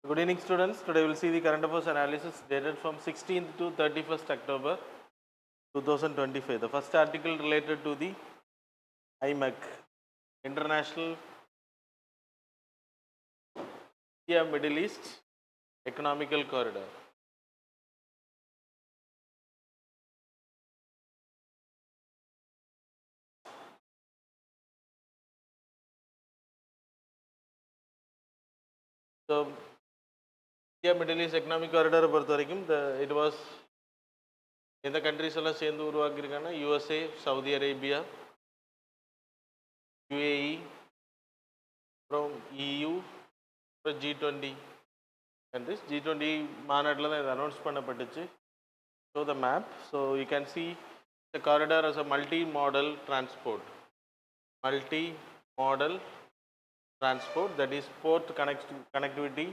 Good evening, students. Today we will see the current affairs analysis dated from 16th to 31st October 2025. The first article related to the IMEC, International India Middle East Economical Corridor. So, India Middle East Economic Corridor பொறுத்த வரைக்கும் it was எந்த countries எல்லாம் சேர்ந்து உருவாக்கியிருக்காங்கன்னா USA, Saudi Arabia, UAE, அப்புறம் EU, அப்புறம் G20 countries. G20 மாநாட்டில் தான் இது announce பண்ணப்பட்டுச்சு. Show the map. So you can see the corridor as a multi-modal transport. Multi-modal transport, that is port connectivity.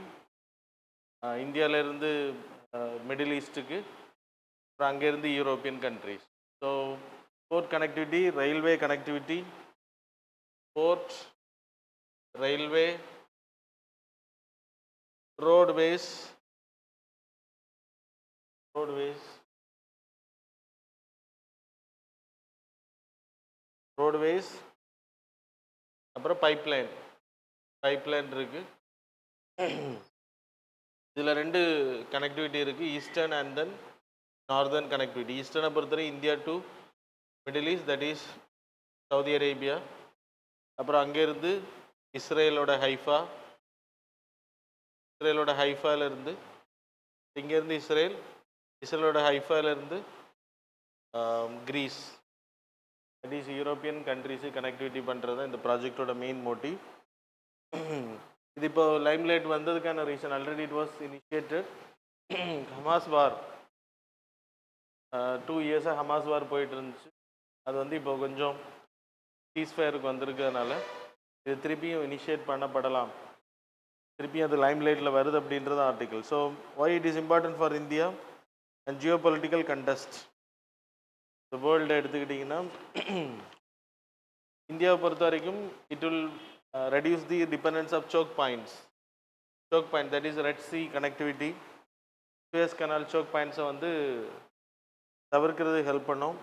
இந்தியாவிலேருந்து middle ஈஸ்ட்டுக்கு, அப்புறம் அங்கேருந்து European countries. So port connectivity, railway connectivity, port, railway, roadways, அப்புறம் pipeline இருக்குது. இதில் ரெண்டு connectivity இருக்குது, eastern and then northern connectivity. ஈஸ்டர்னை பொறுத்தவரை India to middle east, that is Saudi Arabia, அப்புறம் அங்கேருந்து இஸ்ரேலோட ஹைஃபாலேருந்து இங்கேருந்து இஸ்ரேலோட ஹைஃபாலேருந்து Greece, that is European countries connectivity பண்ணுறது தான் இந்த ப்ராஜெக்டோட மெயின் மோட்டிவ். இது இப்போ லைம்லைட் வந்ததுக்கான reason, already it was initiated. Hamas வார் 2 இயர்ஸாக ஹமாஸ் வார் போயிட்டு இருந்துச்சு. அது வந்து இப்போ கொஞ்சம் சீஸ்ஃபயருக்கு வந்திருக்கிறதுனால இது திருப்பியும் இனிஷியேட் பண்ணப்படலாம், திருப்பியும் அது லைம்லைட்டில் வருது அப்படின்றது article. So why it is important for India and Jio political contest இந்த வேர்ல்டு எடுத்துக்கிட்டிங்கன்னா, இந்தியாவை பொறுத்த வரைக்கும் it will reduce the dependence of choke points, that is Red Sea connectivity, Suez Canal choke points வந்து தவிர்க்கிறது ஹெல்ப் பண்ணும்.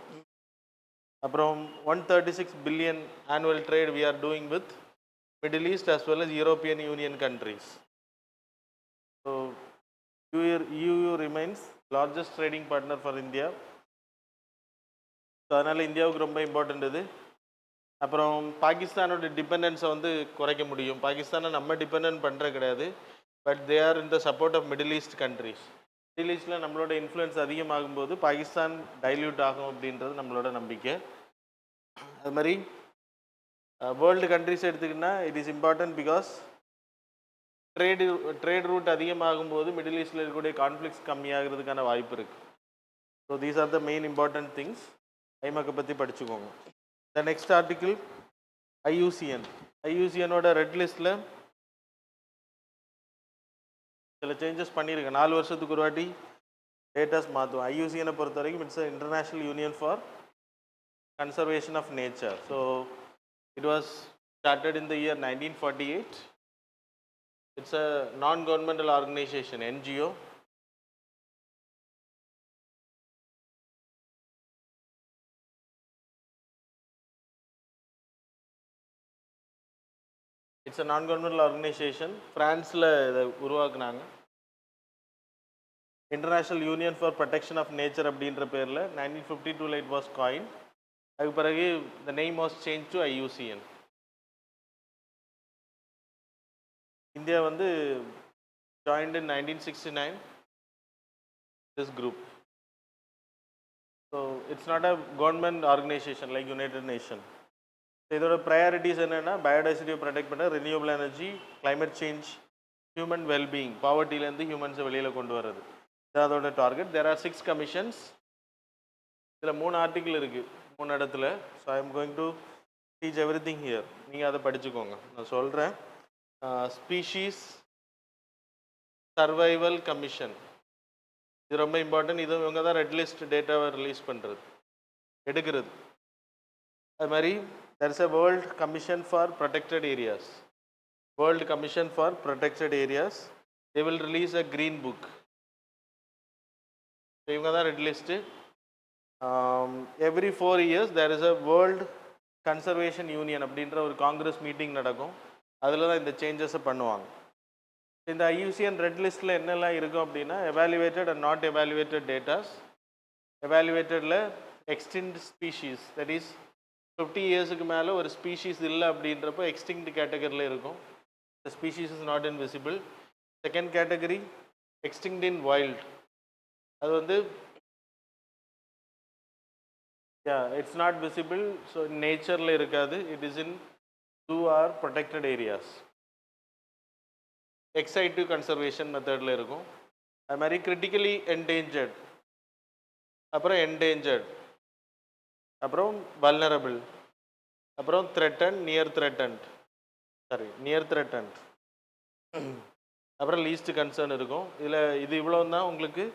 அப்புறம் 136 billion annual trade we are doing with Middle East as well as European Union countries. So EU remains largest trading partner for India. So அதனால் இந்தியாவுக்கு ரொம்ப important இது. அப்புறம் பாகிஸ்தானோட டிபெண்டன்ஸை வந்து குறைக்க முடியும். பாகிஸ்தானை நம்ம டிபெண்ட் பண்ணுறது கிடையாது, but they are in the support of middle east countries. Middle ஈஸ்டில் நம்மளோட இன்ஃப்ளூயன்ஸ் அதிகமாகும்போது பாகிஸ்தான் டைல்யூட் ஆகும் அப்படின்றது நம்மளோட நம்பிக்கை. அது மாதிரி வேர்ல்டு கண்ட்ரிஸ் எடுத்துக்கிட்டிங்கன்னா it is important because trade route அதிகமாகும்போது மிடில் ஈஸ்டில் இருக்கக்கூடிய கான்ஃப்ளிக்ஸ் கம்மியாகிறதுக்கான வாய்ப்பு இருக்குது. So these are the main important things. ஐமக்கை பற்றி படிச்சுக்கோங்க. The next article, IUCN-ஓட ரெட் லிஸ்ட்டில் சில சேஞ்சஸ் பண்ணியிருக்கேன். 4 வருஷத்துக்கு ஒரு வாட்டி டேட்டாஸ் மாற்றுவோம். IUCN-ஐ பொறுத்த வரைக்கும் it's international union for conservation of nature. So it was started in the year 1948. It's a non governmental organization, NGO. It's a non governmental organization. ஃப்ரான்ஸில் இதை உருவாக்குனாங்க. International union for protection of nature அப்படின்ற பேரில் 1952 it was coin. அதுக்கு பிறகு the name was change to IUCN. India வந்து joined in 1969 this group. So it's not a government organization like United Nation. இதோட priorities என்னென்னா பயோடைவர்சிட்டியை ப்ரொடெக்ட் பண்ண, renewable energy, climate change, human wellbeing, பாவர்ட்டிலேருந்து ஹியூமன்ஸை வெளியில் கொண்டு வர்றது, இது அதோட டார்கெட். There are 6 commissions. இதில் 3 ஆர்டிக்கிள் இருக்குது 3 இடத்துல. So I am going to teach every thing here. நீங்கள் அதை படிச்சுக்கோங்க. நான் சொல்கிறேன். ஸ்பீஷீஸ் சர்வைவல் கமிஷன், இது ரொம்ப இம்பார்ட்டன்ட். இது இவங்க தான் ரெட் லிஸ்ட் டேட்டாவை ரிலீஸ் பண்ணுறது, எடுக்கிறது. அது மாதிரி there is a World Commission for Protected Areas. they will release a green book. So இவங்க தான் red list. Every 4 years there is a world conservation union அப்படின்ற ஒரு காங்கிரஸ் மீட்டிங் நடக்கும். அதில் தான் இந்த சேஞ்சஸை பண்ணுவாங்க. இந்த ஐயூசிஎன் ரெட் லிஸ்ட்டில் என்னெல்லாம் இருக்கும் அப்படின்னா, evaluated and not evaluated datas. எவாலுவேட்டடில் எக்ஸ்டிங்க்ட் ஸ்பீஷீஸ், தட் இஸ் 50 இயர்ஸுக்கு மேலே ஒரு ஸ்பீஷீஸ் இல்லை அப்படின்றப்போ எக்ஸ்டிங்க்ட் கேட்டகரியில் இருக்கும். The species is not invisible. Second category extinct in wild. அது வந்து இட்ஸ் நாட் விசிபிள், ஸோ நேச்சரில் இருக்காது. It is in zoo or protected areas. எக்ஸைட்டிவ் கன்சர்வேஷன் மெத்தடில் இருக்கும். அது மாதிரி கிரிட்டிக்கலி என்டேஞ்சர்ட், அப்புறம் என்டேஞ்சர்ட், அப்புறம் வல்னரபிள், அப்புறம் threaten, near threatened, near threatened, அப்புறம் லீஸ்ட் கன்சர்ன் இருக்கும். இதில் இது இவ்வளோ தான் உங்களுக்கு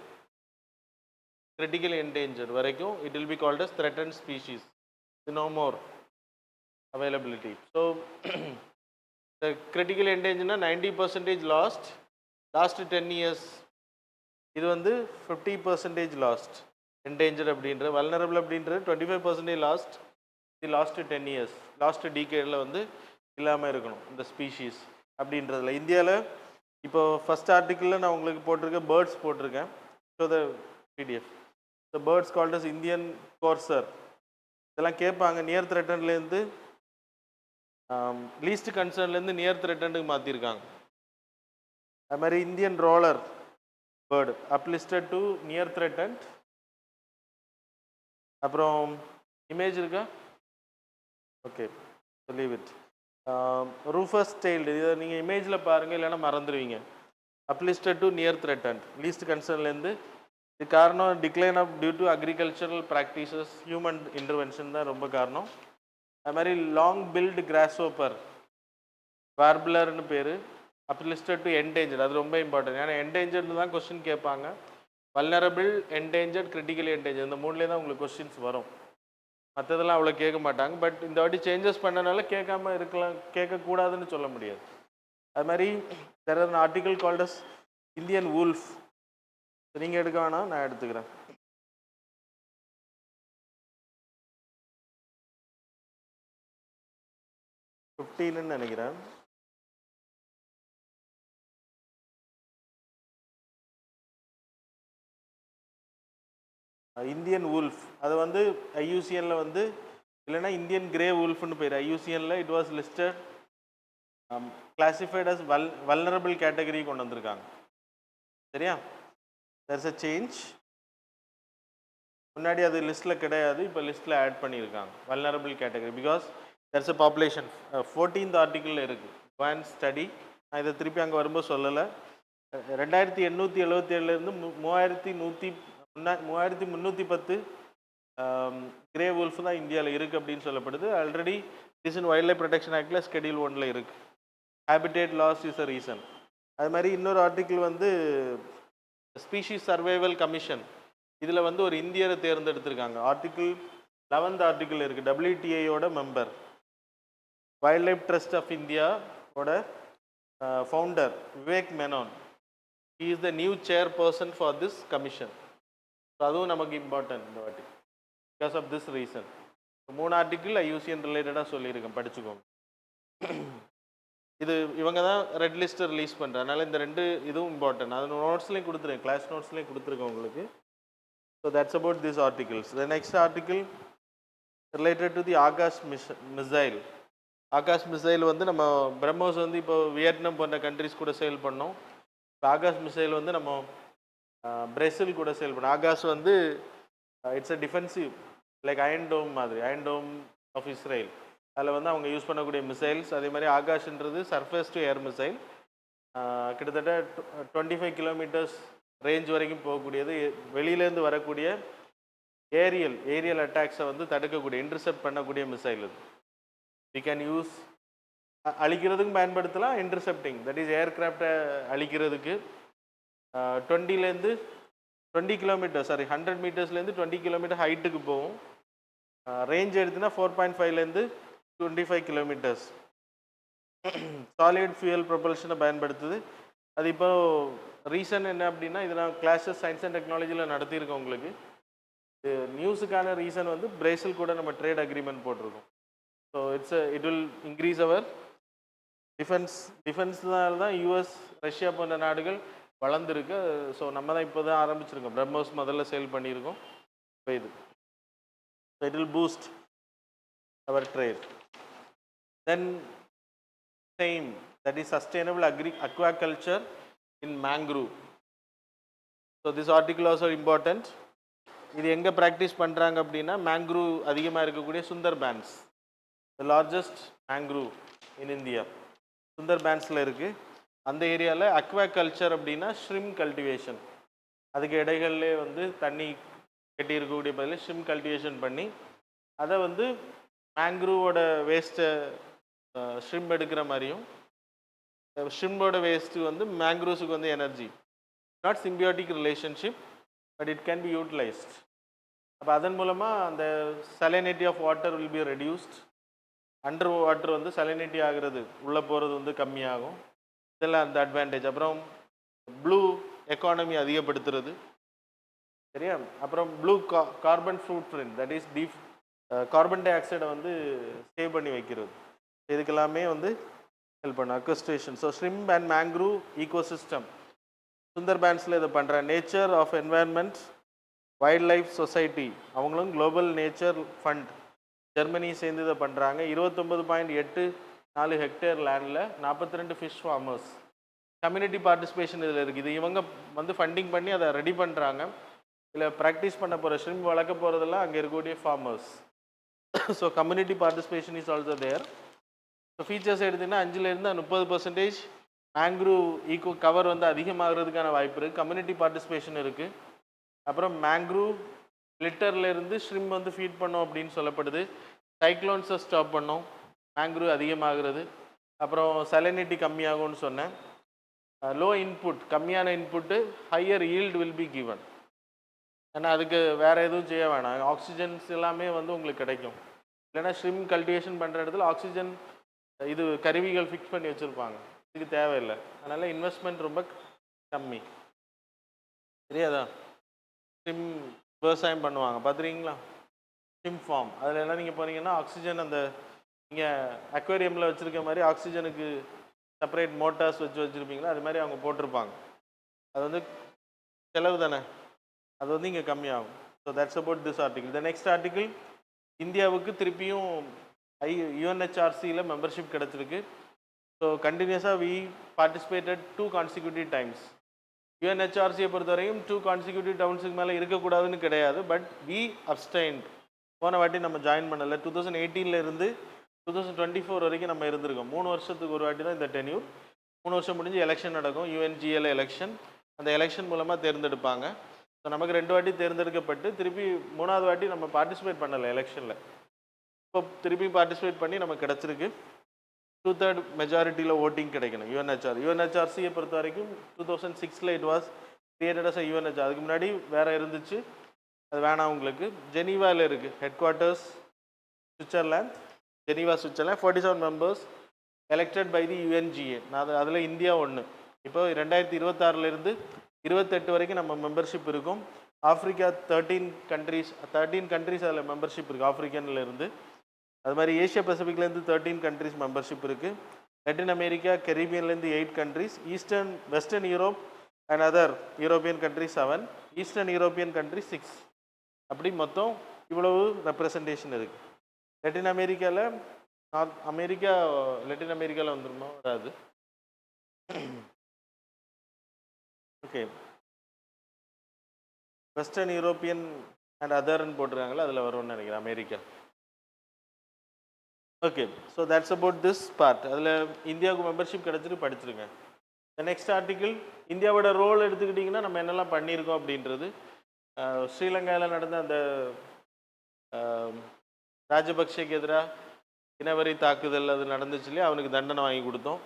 critically endangered வரைக்கும் it will be called as threatened species. No more availability. So the critically endangered 90% lost last 10 years. இது வந்து 50% lost. Endangered அப்படின்ற, vulnerable அப்படின்ற 25% lost. The last 10 years, last decadeல வந்து இல்லாமல் இருக்கணும் இந்த ஸ்பீஷீஸ் அப்படின்றதுல. இந்தியாவில் இப்போ ஃபஸ்ட் ஆர்டிக்கிளில் நான் உங்களுக்கு போட்டிருக்கேன், பேர்ட்ஸ் போட்டிருக்கேன். So the PDF the birds called as Indian courser. இதெல்லாம் கேட்பாங்க. நியர் த்ரெட்டன்லேருந்து லீஸ்ட் கன்சர்ன்லேருந்து நியர் த்ரெட்டனுக்கு மாற்றிருக்காங்க. அது மாதிரி Indian roller bird uplisted to near threatened. அப்புறம் இமேஜ் இருக்கா? Okay, leave it. Rufous tailed, இதை நீங்கள் இமேஜில் பாருங்கள், இல்லைன்னா மறந்துடுவீங்க. அப்லிஸ்டட் டு நியர் த்ரெட்டன்ட், லீஸ்ட் கன்சர்ன்லேருந்து. இது காரணம் decline of due to agricultural practices, human intervention தான் ரொம்ப காரணம். அது மாதிரி லாங் பில்டு கிராஸ் ஓப்பர் வார்பிளர்னு பேர், அப்லிஸ்டட் டு என்டேஞ்சர்ட். அது ரொம்ப இம்பார்ட்டன்ட். ஏன்னா என்டேஞ்சர்டு தான் கொஸ்டின் கேட்பாங்க. வல்னரபிள், என்டேஞ்சர்ட், கிரிட்டிக்கலி என்டேஞ்சர்ட், இந்த மூணுலேயே தான் உங்களுக்கு கொஸ்டின்ஸ் வரும். மற்றதெல்லாம் அவ்வளோ கேட்க மாட்டாங்க. பட் இந்த வாட்டி சேஞ்சஸ் பண்ணனால கேட்காம இருக்கலாம், கேட்கக்கூடாதுன்னு சொல்ல முடியாது. அது மாதிரி there is an article called as Indian wolf. நீங்கள் எடுக்க வேணாம், நான் எடுத்துக்கிறேன். ஃபிஃப்டீன்னு நினைக்கிறேன். இந்தியன் wolf, அது வந்து ஐயூசிஎனில் வந்து, இல்லைன்னா இந்தியன் கிரே wolfன்னு பேர். ஐயூசிஎனில் it was listed classified as vulnerable category கொண்டு வந்திருக்காங்க. சரியா? there's a change. முன்னாடி அது லிஸ்ட்டில் கிடையாது, இப்போ லிஸ்ட்டில் ஆட் பண்ணியிருக்காங்க vulnerable category. Because there's a population. 14th ஆர்டிக்கிளில் இருக்குது ஒன் ஸ்டடி. நான் இதை திருப்பி அங்கே வரும்போது சொல்லலை. 2877லேருந்து 3310 கிரே wolf தான் இந்தியாவில் இருக்குது அப்படின்னு சொல்லப்படுது. Already is in wild life protection ஆக்டில் ஸ்கெடியூல் 1ல் இருக்குது. Habitat loss is a reason. அது மாதிரி இன்னொரு ஆர்டிக்கிள் வந்து ஸ்பீஷீஸ் சர்வைவல் கமிஷன். இதில் வந்து ஒரு இந்தியரை தேர்ந்தெடுத்திருக்காங்க. ஆர்டிக்கிள் 11th ஆர்டிக்கிள் இருக்குது. WTAயோட member, wild life trust of இந்தியாவோட founder Vivek Menon. He is the new chairperson for this commission. So அதுவும் நமக்கு இம்பார்ட்டன்ட் இந்த வாட்டி because of this reason. 3 article IUCN ரிலேட்டடாக சொல்லியிருக்கேன், படிச்சுக்கோங்க. இது இவங்க தான் ரெட் லிஸ்ட்டை ரிலீஸ் பண்ணுறேன். அதனால் இந்த 2 இதுவும் இம்பார்ட்டன்ட். அது நோட்ஸ்லேயும் கொடுத்துருக்கேன், கிளாஸ் நோட்ஸ்லேயும் கொடுத்துருக்கேன் உங்களுக்கு. So that's about this articles. The next article related to the Akash missile. Akash missile வந்து நம்ம பிரம்மோஸ் வந்து இப்போ வியட்நாம் போன்ற கண்ட்ரிஸ் கூட சேல் பண்ணோம். இப்போ ஆகாஷ் மிசைல் வந்து நம்ம பிரேசில் கூட சேல் பண்ணோம். ஆகாஷ் வந்து it's a defensive like iron dome மாதிரி, அயன் டோம் ஆஃப் இஸ்ரேல். அதில் வந்து அவங்க யூஸ் பண்ணக்கூடிய மிசைல்ஸ். அதே மாதிரி ஆகாஷ்ன்றது சர்ஃபேஸ் டு ஏர் மிசைல். கிட்டத்தட்ட 25 கிலோமீட்டர்ஸ் ரேஞ்ச் வரைக்கும் போகக்கூடியது. வெளியிலேருந்து வரக்கூடிய ஏரியல் அட்டாக்ஸை வந்து தடுக்கக்கூடிய, இன்டர்செப்ட் பண்ணக்கூடிய மிசைல் இது. வி கேன் யூஸ், அழிக்கிறதுக்கும் பயன்படுத்தலாம், இன்டர்செப்டிங் தட் இஸ் ஏர்கிராஃப்டை அழிக்கிறதுக்கு. 20 கிலோமீட்டர் 100 மீட்டர்ஸ்லேருந்து 20 கிலோமீட்டர் ஹைட்டுக்கு போகும். ரேஞ்ச் எடுத்துனா 4.5லேருந்து 25 கிலோமீட்டர்ஸ். சாலிட் ஃபியூயல் ப்ரொபல்ஷனை பயன்படுத்துது. அது இப்போ ரீசன் என்ன அப்படின்னா, இது நான் கிளாஸஸ் சயின்ஸ் அண்ட் டெக்னாலஜியில் நடத்தியிருக்கேன் உங்களுக்கு. நியூஸுக்கான ரீசன் வந்து பிரேசில் கூட நம்ம ட்ரேட் அக்ரிமெண்ட் போட்டிருக்கோம். So it will increase our டிஃபென்ஸ்னால தான் யூஎஸ் ரஷ்யா போன்ற நாடுகள் வளர்ந்துருக்கு. ஸோ நம்ம தான் இப்போ தான் ஆரம்பிச்சிருக்கோம். பிரம்மோஸ் முதல்ல சேல் பண்ணியிருக்கோம். இப்போ இது it will boost our trade. Then same, that is sustainable aquaculture in mangrove. So this article also important. இது எங்கே ப்ராக்டிஸ் பண்ணுறாங்க அப்படின்னா, மேங்க்ரூவ் அதிகமாக இருக்கக்கூடிய Sundarbans, the largest mangrove in India சுந்தர்பான்ஸில் இருக்குது. அந்த ஏரியாவில் அக்வாகல்ச்சர் அப்படின்னா ஷ்ரிம் கல்டிவேஷன், அதுக்கு இடைகளிலே வந்து தண்ணி கட்டி இருக்கக்கூடிய பதில் ஷ்ரிம் கல்டிவேஷன் பண்ணி அதை வந்து மேங்க்ரூவோட வேஸ்ட்டை ஷ்ரிம் எடுக்கிற மாதிரியும், ஷ்ரிம்போட வேஸ்ட்டு வந்து மேங்க்ரூவ்ஸுக்கு வந்து energy, not symbiotic relationship, but it can be utilised. அப்போ அதன் மூலமாக அந்த salinity of water will be reduced. Under water வந்து சலினிட்டி ஆகிறது, உள்ளே போகிறது வந்து கம்மியாகும். இதெல்லாம் அந்த அட்வான்டேஜ். அப்புறம் ப்ளூ எக்கானமி அதிகப்படுத்துறது, சரியா. அப்புறம் blue carbon footprint, that is deep carbon டை ஆக்சைடை வந்து சேவ் பண்ணி வைக்கிறது. இதுக்கெல்லாமே வந்து ஹெல்ப் பண்ண அக்வஸ்டேஷன். So shrimp and mangrove ecosystem சுந்தர்பான்ஸில் இதை பண்ணுற. Nature of environment wild life society, அவங்களும் குளோபல் நேச்சர் ஃபண்ட் ஜெர்மனி சேர்ந்து இதை பண்ணுறாங்க. 29.84 ஹெக்டேர் லேண்டில் 42 ஃபிஷ் ஃபார்மர்ஸ். கம்யூனிட்டி பார்ட்டிசிபேஷன் இதில் இருக்குது. இது இவங்க வந்து ஃபண்டிங் பண்ணி அதை ரெடி பண்ணுறாங்க. இதில் ப்ராக்டிஸ் பண்ண போகிற ஷ்ரிம்ப் வளர்க்க போகிறதெல்லாம் அங்கே இருக்கக்கூடிய farmers. So community participation is also there. So features எடுத்திங்கன்னா 5லேருந்து 30% மேங்க்ரூவ் ஈகோ கவர் வந்து அதிகமாகிறதுக்கான வாய்ப்பு இருக்குது. கம்யூனிட்டி பார்ட்டிசிபேஷன் இருக்குது. அப்புறம் மேங்க்ரூவ் லிட்டர்லேருந்து ஷ்ரிம்ப் வந்து ஃபீட் பண்ணோம் அப்படின்னு சொல்லப்படுது. சைக்ளோன்ஸை ஸ்டாப் பண்ணோம், மேங்க்ரூவ் அதிகமாகிறது. அப்புறம் சலினிட்டி கம்மியாகும்னு சொன்னேன். லோ இன்புட், கம்மியான input, higher yield will be given. ஏன்னா அதுக்கு வேறு எதுவும் செய்ய வேணாம், ஆக்சிஜன்ஸ் எல்லாமே வந்து உங்களுக்கு கிடைக்கும். இல்லைன்னா ஷ்ரிம்ப் கல்டிவேஷன் பண்ணுற இடத்துல ஆக்சிஜன் இது கருவிகள் ஃபிக்ஸ் பண்ணி வச்சுருப்பாங்க, இதுக்கு தேவையில்லை. அதனால் இன்வெஸ்ட்மெண்ட் ரொம்ப கம்மி, சரியாதா. ஷ்ரிம்ப் விவசாயம் பண்ணுவாங்க பார்த்துருக்கீங்களா, ஷ்ரிம்ப் ஃபார்ம். அதில் எல்லாம் நீங்கள் போனீங்கன்னா ஆக்சிஜன் அந்த நீங்கள் அக்வேரியமில் வச்சுருக்க மாதிரி ஆக்சிஜனுக்கு செப்பரேட் மோட்டார்ஸ் வச்சுருப்பீங்களா, அது மாதிரி அவங்க போட்டிருப்பாங்க. அது வந்து செலவு தானே, அது வந்து இங்கே கம்மியாகும். So that's about this article. The next article, இந்தியாவுக்கு திருப்பியும் யுஎன்ஹெச்ஆர்சியில் மெம்பர்ஷிப் கிடச்சிருக்கு. ஸோ கண்டினியூஸாக வி பார்ட்டிசிபேட்டட் 2 consecutive times. யுஎன்ஹெச்ஆர்சியை பொறுத்தவரையும் 2 consecutive டவுன்ஸுக்கு மேலே இருக்கக்கூடாதுன்னு கிடையாது, பட் வி அப்ஸ்டைன்ட். போன வாட்டி நம்ம ஜாயின் பண்ணலை. 2018 இருந்து 2024 வரைக்கும் நம்ம இருந்திருக்கோம். 3 வருஷத்துக்கு ஒரு வாட்டி தான் இந்த டென்யூர். 3 வருஷம் முடிஞ்சு எலெக்ஷன் நடக்கும், யுஎன்ஜிஎல் எலெக்ஷன். அந்த எலெக்ஷன் மூலமாக தேர்ந்தெடுப்பாங்க. ஸோ நமக்கு 2 வாட்டி தேர்ந்தெடுக்கப்பட்டு திருப்பி 3ஆவது வாட்டி நம்ம பார்ட்டிசிபேட் பண்ணலை எலெக்ஷனில். இப்போ திருப்பி பார்ட்டிசிபேட் பண்ணி நமக்கு கிடச்சிருக்கு. 2/3 மெஜாரிட்டியில் ஓட்டிங் கிடைக்கணும். யுஎன்ஹெச்ஆர்சியை பொறுத்த வரைக்கும் 2006 it was created as a UNHR. அதுக்கு முன்னாடி வேறு இருந்துச்சு, அது வேணாம் உங்களுக்கு. ஜெனீவாவில் இருக்குது headquarters, Switzerland, Geneva Switzerland. 47 members elected by the UNGA. அதில் இந்தியா ஒன்று. இப்போ 2026 28 வரைக்கும் நம்ம மெம்பர்ஷிப் இருக்கும். ஆஃப்ரிக்கா 13 கண்ட்ரீஸ் அதில் மெம்பர்ஷிப் இருக்குது ஆஃப்ரிக்கன்லேருந்து. அது மாதிரி ஏஷியா பசிபிக்லேருந்து 13 கண்ட்ரீஸ் மெம்பர்ஷிப் இருக்குது. லட்டின் அமெரிக்கா, கரீபியன்லேருந்து 8 countries, western Europe and other European countries 7, eastern European countries 6. அப்படி மொத்தம் இவ்வளவு ரெப்ரசன்டேஷன் இருக்குது. லட்டின் அமெரிக்காவில் லட்டின் அமெரிக்காவில் வந்துருமா, வராது. ஓகே, வெஸ்டர்ன் யூரோப்பியன் அண்ட் அதர்ன்னு போட்டிருக்காங்களா, அதில் வரும்னு நினைக்கிறேன் America. Okay, so that's about this part. அதில் இந்தியாவுக்கு மெம்பர்ஷிப் கிடச்சிட்டு படிச்சிருங்க. த நெக்ஸ்ட் ஆர்டிக்கிள், இந்தியாவோட ரோல் எடுத்துக்கிட்டிங்கன்னா நம்ம என்னெல்லாம் பண்ணியிருக்கோம் அப்படின்றது. ஸ்ரீலங்காவில் நடந்த அந்த ராஜபக்சேக்கு எதிராக இனவரி தாக்குதல் அது நடந்துச்சு இல்லையா, அவனுக்கு தண்டனை வாங்கி கொடுத்தோம்.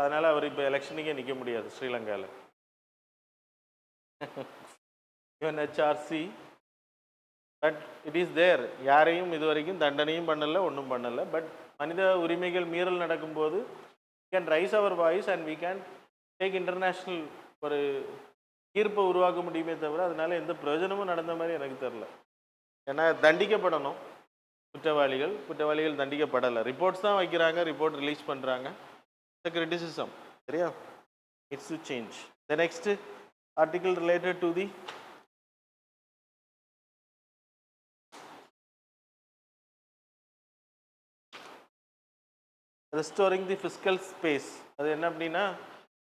அதனால் அவர் இப்போ எலெக்ஷனுக்கே நிற்க முடியாது ஸ்ரீலங்காவில். UNHRC, but it is there. யாரையும் இது வரைக்கும் தண்டனையும் பண்ணலை, ஒன்றும் பண்ணலை. பட் மனித உரிமைகள் மீறல் நடக்கும்போது can raise our voice and we can take international ஒரு ஈர்ப்பை உருவாக்க முடியுமே தவிர அதனால எந்த பிரயோஜனமும் நடந்த மாதிரி எனக்கு தெரில. ஏன்னா தண்டிக்கப்படணும் குற்றவாளிகள் தண்டிக்கப்படலை. ரிப்போர்ட்ஸ் தான் வைக்கிறாங்க, ரிப்போர்ட் ரிலீஸ் பண்ணுறாங்க. த கிரிட்டிசிசம் சரியா, it's to change. The next article related to the restoring the fiscal space. அது என்ன அப்படின்னா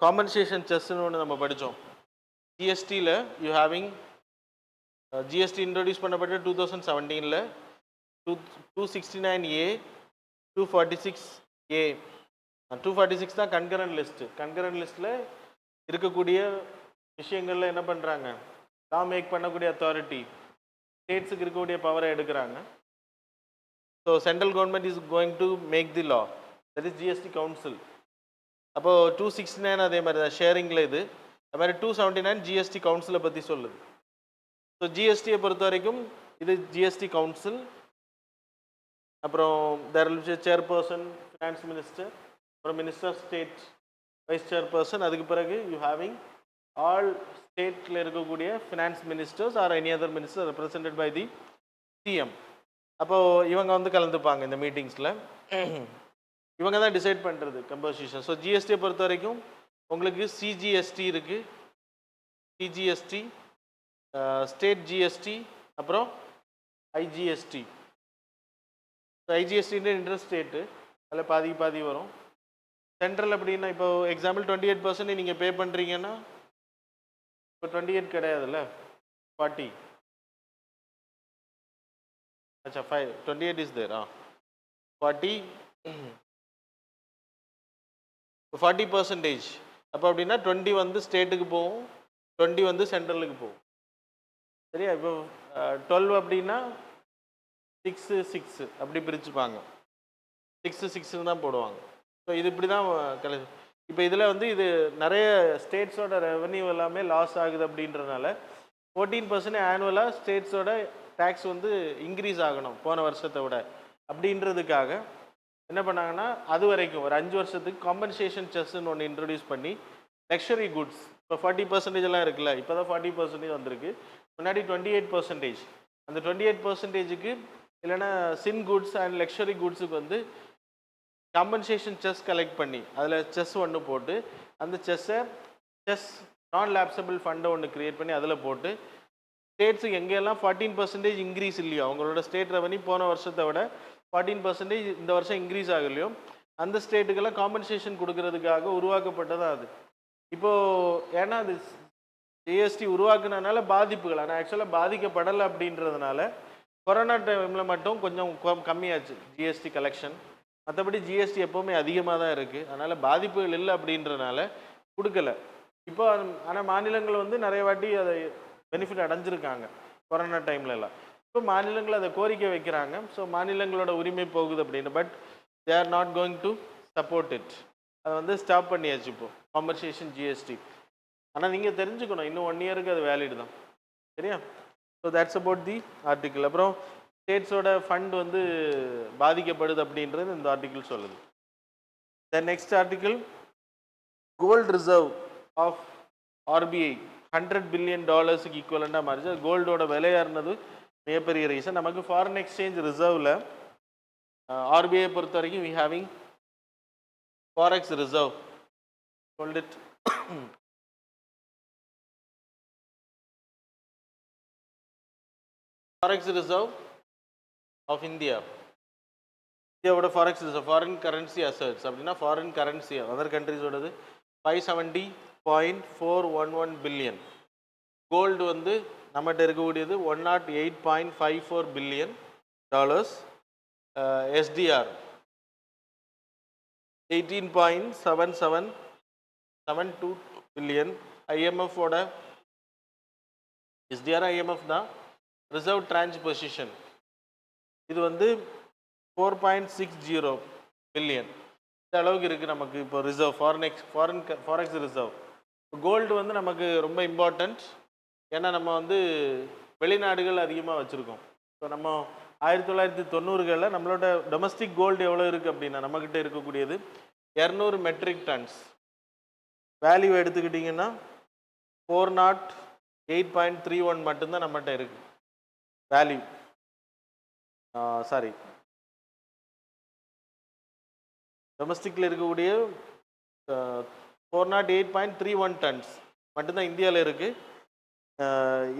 காம்பன்சேஷன் செஸ்ன்னு ஒன்று நம்ம படித்தோம். ஜிஎஸ்டியில் யூ ஹேவிங் ஜிஎஸ்டி இன்ட்ரடியூஸ் பண்ணப்பட்ட 2017 269A 246A 246 தான் கன்கரண்ட் லிஸ்ட்டு. கன்கரண்ட் லிஸ்ட்டில் இருக்கக்கூடிய விஷயங்களில் என்ன பண்ணுறாங்க, லா மேக் பண்ணக்கூடிய அத்தாரிட்டி ஸ்டேட்ஸுக்கு இருக்கக்கூடிய பவரை எடுக்கிறாங்க. So central government is going to make the law, that is GST council. அப்போது 269 அதே மாதிரி தான் ஷேரிங்கில் இது. அது மாதிரி 279 ஜிஎஸ்டி கவுன்சிலை பற்றி சொல்லுது. ஸோ ஜிஎஸ்டியை பொறுத்த வரைக்கும் இது ஜிஎஸ்டி கவுன்சில். அப்புறம் there will be chairperson finance minister, அப்புறம் மினிஸ்டர் ஸ்டேட் வைஸ் சேர்பர்சன். அதுக்கு பிறகு யூ ஹேவிங் ஆல் ஸ்டேட்டில் இருக்கக்கூடிய finance ministers or any other minister represented by the CM. அப்போது இவங்க வந்து கலந்துப்பாங்க இந்த மீட்டிங்ஸில். இவங்க தான் டிசைட் பண்ணுறது கம்போசிஷன். ஸோ ஜிஎஸ்டியை பொறுத்த வரைக்கும் உங்களுக்கு சிஜிஎஸ்டி இருக்குது, சிஜிஎஸ்டி, ஸ்டேட் ஜிஎஸ்டி, அப்புறம் ஐஜிஎஸ்டி. ஐஜிஎஸ்டின்ற இன்ட்ரெஸ்ட் ஸ்டேட்டு, அதில் பாதி வரும். சென்ட்ரல் அப்படின்னா இப்போ எக்ஸாம்பிள் 28% நீங்கள் பே பண்ணுறீங்கன்னா இப்போ 28 கிடையாதுல்ல, 40. அச்சா 5 28 இஸ் தேர் 40 40%. அப்போ அப்படின்னா 20 வந்து ஸ்டேட்டுக்கு போகும், 20 வந்து சென்ட்ரலுக்கு போகும். சரியா? இப்போ 12 அப்படின்னா 6 அப்படி பிரிச்சுப்பாங்க, 6 தான் போடுவாங்க. ஸோ இது இப்படி தான் இப்போ இதில் வந்து இது நிறைய ஸ்டேட்ஸோட ரெவன்யூ எல்லாமே லாஸ் ஆகுது அப்படின்றனால 14% ஆனுவலாக ஸ்டேட்ஸோட டேக்ஸ் வந்து இன்க்ரீஸ் ஆகணும் போன வருஷத்தை விட. அப்படின்றதுக்காக என்ன பண்ணாங்கன்னா அது வரைக்கும் ஒரு 5 வருஷத்துக்கு காம்பன்சேஷன் செஸ்ன்னு ஒன்று இன்ட்ரடியூஸ் பண்ணி லக்ஸரி குட்ஸ் இப்போ 40% எல்லாம் இருக்குல்ல, இப்போ தான் 40% வந்திருக்கு. முன்னாடி 28%. அந்த 28%க்கு இல்லைன்னா சின் குட்ஸ் அண்ட் லக்ஸரி குட்ஸுக்கு வந்து காம்பன்சேஷன் செஸ் கலெக்ட் பண்ணி அதில் செஸ் ஒன்று போட்டு அந்த செஸ் நான் லேப்சபிள் ஃபண்டை ஒன்று க்ரியேட் பண்ணி அதில் போட்டு ஸ்டேட்ஸுக்கு எங்கெல்லாம் 14% இன்க்ரீஸ் இல்லையோ, அவங்களோட ஸ்டேட் ரெவன்யூ போன வருஷத்தை விட 14% இந்த வருஷம் இன்க்ரீஸ் ஆகலையோ அந்த ஸ்டேட்டுக்கெல்லாம் காம்பன்சேஷன் கொடுக்கறதுக்காக உருவாக்கப்பட்டதான் அது. இப்போது ஏன்னா அது ஜிஎஸ்டி உருவாக்குனதுனால பாதிப்புகள், ஆனால் ஆக்சுவலாக பாதிக்கப்படலை அப்படின்றதுனால கொரோனா டைமில் மட்டும் கொஞ்சம் கம்மியாச்சு ஜிஎஸ்டி கலெக்ஷன். மற்றபடி ஜிஎஸ்டி எப்போவுமே அதிகமாக தான் இருக்குது, அதனால் பாதிப்புகள் இல்லை அப்படின்றனால கொடுக்கல. இப்போ ஆனால் மாநிலங்கள் வந்து நிறைய வாட்டி அதை பெனிஃபிட் அடைஞ்சிருக்காங்க கொரோனா டைம்லலாம். இப்போ மாநிலங்கள் அதை கோரிக்கை வைக்கிறாங்க. ஸோ மாநிலங்களோட உரிமை போகுது அப்படின்னு, but they R not going to support it. அதை வந்து ஸ்டாப் பண்ணியாச்சு இப்போ காம்பன்சேஷன் ஜிஎஸ்டி. ஆனால் நீங்கள் தெரிஞ்சுக்கணும் இன்னும் 1 இயருக்கு அது வேலிட் தான். சரியா? So that's about the article. அப்புறம் ஸ்டேட்ஸோட ஃபண்ட் வந்து பாதிக்கப்படுது அப்படின்றது இந்த ஆர்டிக்கிள் சொல்லுது. The next article, gold reserve of RBI $100 billion ஈக்குவலண்டாக மாறிச்சு. கோல்டோட விலையாருனது மிகப்பெரிய ரீசன். நமக்கு ஃபாரின் எக்ஸ்சேஞ்ச் ரிசர்வில் ஆர்பிஐ பொறுத்த வரைக்கும் we having forex reserve, hold it. Forex reserve of India, இந்தியாவோட forex reserve, foreign currency assets அப்படின்னா ஃபாரின் கரன்சி அதர் கண்ட்ரிஸோடது 570.411 பில்லியன். கோல்டு வந்து நம்மகிட்ட இருக்கக்கூடியது $108.54 பில்லியன். SDR 18.7772 billion. ஐஎம்எஃபோட எஸ்டிஆர் ஐஎம்எஃப் தான். ரிசர்வ் ட்ரான்ச் பொசிஷன் இது வந்து 4.60 பில்லியன். இந்த அளவுக்கு இருக்குது நமக்கு இப்போ ரிசர்வ், ஃபாரெக்ஸ் ரிசர்வ். கோல்டு வந்து நமக்கு ரொம்ப இம்பார்ட்டண்ட், ஏன்னா நம்ம வந்து வெளிநாடுகள் அதிகமாக வச்சுருக்கோம். ஸோ நம்ம 1990களில் நம்மளோட டொமஸ்டிக் கோல்டு எவ்வளோ இருக்குது அப்படின்னா நம்மக்கிட்ட இருக்கக்கூடியது 200 மெட்ரிக் டன்ஸ். வேல்யூ எடுத்துக்கிட்டிங்கன்னா 408.31 மட்டும்தான் நம்மகிட்ட இருக்குது வேல்யூ. சாரி, டொமஸ்டிக்கில் இருக்கக்கூடிய 408.31 டன்ஸ் மட்டும்தான் இந்தியாவில் இருக்குது.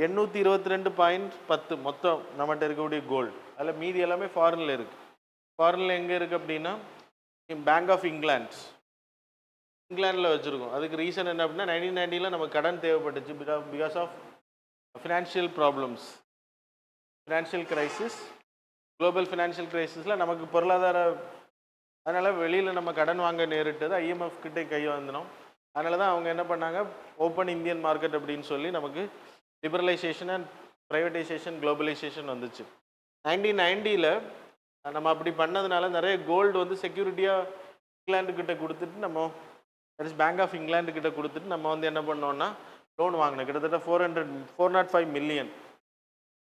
822.10 மொத்தம் நம்மகிட்ட இருக்கக்கூடிய கோல்டு. அதில் மீதி எல்லாமே ஃபாரினில் இருக்குது. ஃபாரினில் எங்கே இருக்குது அப்படின்னா பேங்க் ஆஃப் இங்கிலாண்டில் வச்சுருக்கோம். அதுக்கு ரீசன் என்ன அப்படின்னா 1990 நமக்கு கடன் தேவைப்பட்டுச்சு because of financial problems, financial crisis, global financial கிரைசிஸில் நமக்கு பொருளாதார, அதனால் வெளியில் நம்ம கடன் வாங்க நேரிட்டது. ஐஎம்எஃப் கிட்டே கை வந்தோம். அதனால தான் அவங்க என்ன பண்ணாங்க, ஓப்பன் இந்தியன் மார்க்கெட் அப்படின்னு சொல்லி நமக்கு லிபரலைசேஷன் அண்ட் ப்ரைவேட்டைசேஷன், குளோபலைசேஷன் வந்துச்சு. 1990 நம்ம அப்படி பண்ணதுனால நிறைய கோல்டு வந்து செக்யூரிட்டியாக இங்கிலாந்துக்கிட்ட கொடுத்துட்டு, நம்ம பேங்க் ஆஃப் இங்கிலாந்துக்கிட்ட கொடுத்துட்டு நம்ம வந்து என்ன பண்ணோன்னா லோன் வாங்கினோம். கிட்டத்தட்ட 405 மில்லியன்.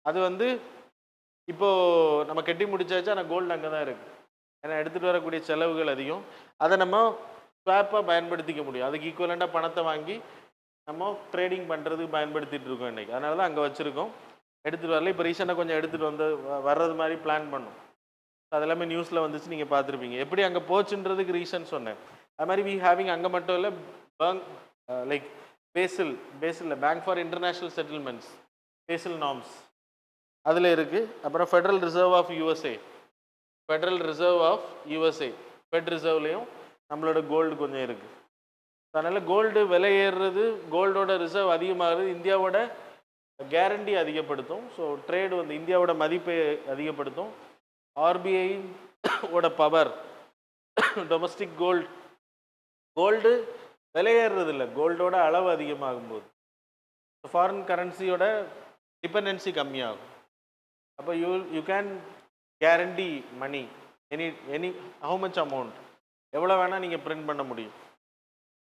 அது வந்து இப்போது நம்ம கட்டி முடிச்சாச்சு. ஆனால் கோல்டு அங்கே தான் இருக்குது. ஏன்னா எடுத்துகிட்டு வரக்கூடிய செலவுகள் அதிகம். அதை நம்ம ஸ்வாப்பாக பயன்படுத்திக்க முடியும். அதுக்கு ஈக்குவலண்டாக பணத்தை வாங்கி நம்ம ட்ரேடிங் பண்ணுறதுக்கு பயன்படுத்திகிட்டு இருக்கோம் இன்றைக்கி. அதனால தான் அங்கே வச்சுருக்கோம். எடுத்துகிட்டு வரல. இப்போ ரீசெண்டாக கொஞ்சம் எடுத்துகிட்டு வந்து வர்றது மாதிரி பிளான் பண்ணோம். அதெல்லாமே நியூஸில் வந்துச்சு, நீங்கள் பார்த்துருப்பீங்க. எப்படி அங்கே போச்சுன்றதுக்கு ரீசன் சொன்னேன். அது மாதிரி ஹேவிங் அங்கே மட்டும் இல்லை, like phase bank for international settlements, phase norms அதில் இருக்குது. அப்புறம் federal reserve of USA, fed ரிசர்வ்லேயும் நம்மளோட கோல்டு கொஞ்சம் இருக்குது. அதனால் கோல்டு விலை ஏறுறது, கோல்டோட ரிசர்வ் அதிகமாகிறது இந்தியாவோட கேரண்டி அதிகப்படுத்தும். ஸோ ட்ரேடு வந்து இந்தியாவோட மதிப்பை அதிகப்படுத்தும். ஆர்பிஐ ஓட பவர், டொமஸ்டிக் கோல்டு விலையேறது இல்லை, கோல்டோட அளவு அதிகமாகும் போது ஃபாரின் கரன்சியோட டிபெண்டன்சி கம்மியாகும். அப்போ you can guarantee money any how much amount, எவ்வளோ வேணால் நீங்கள் பிரிண்ட் பண்ண முடியும்.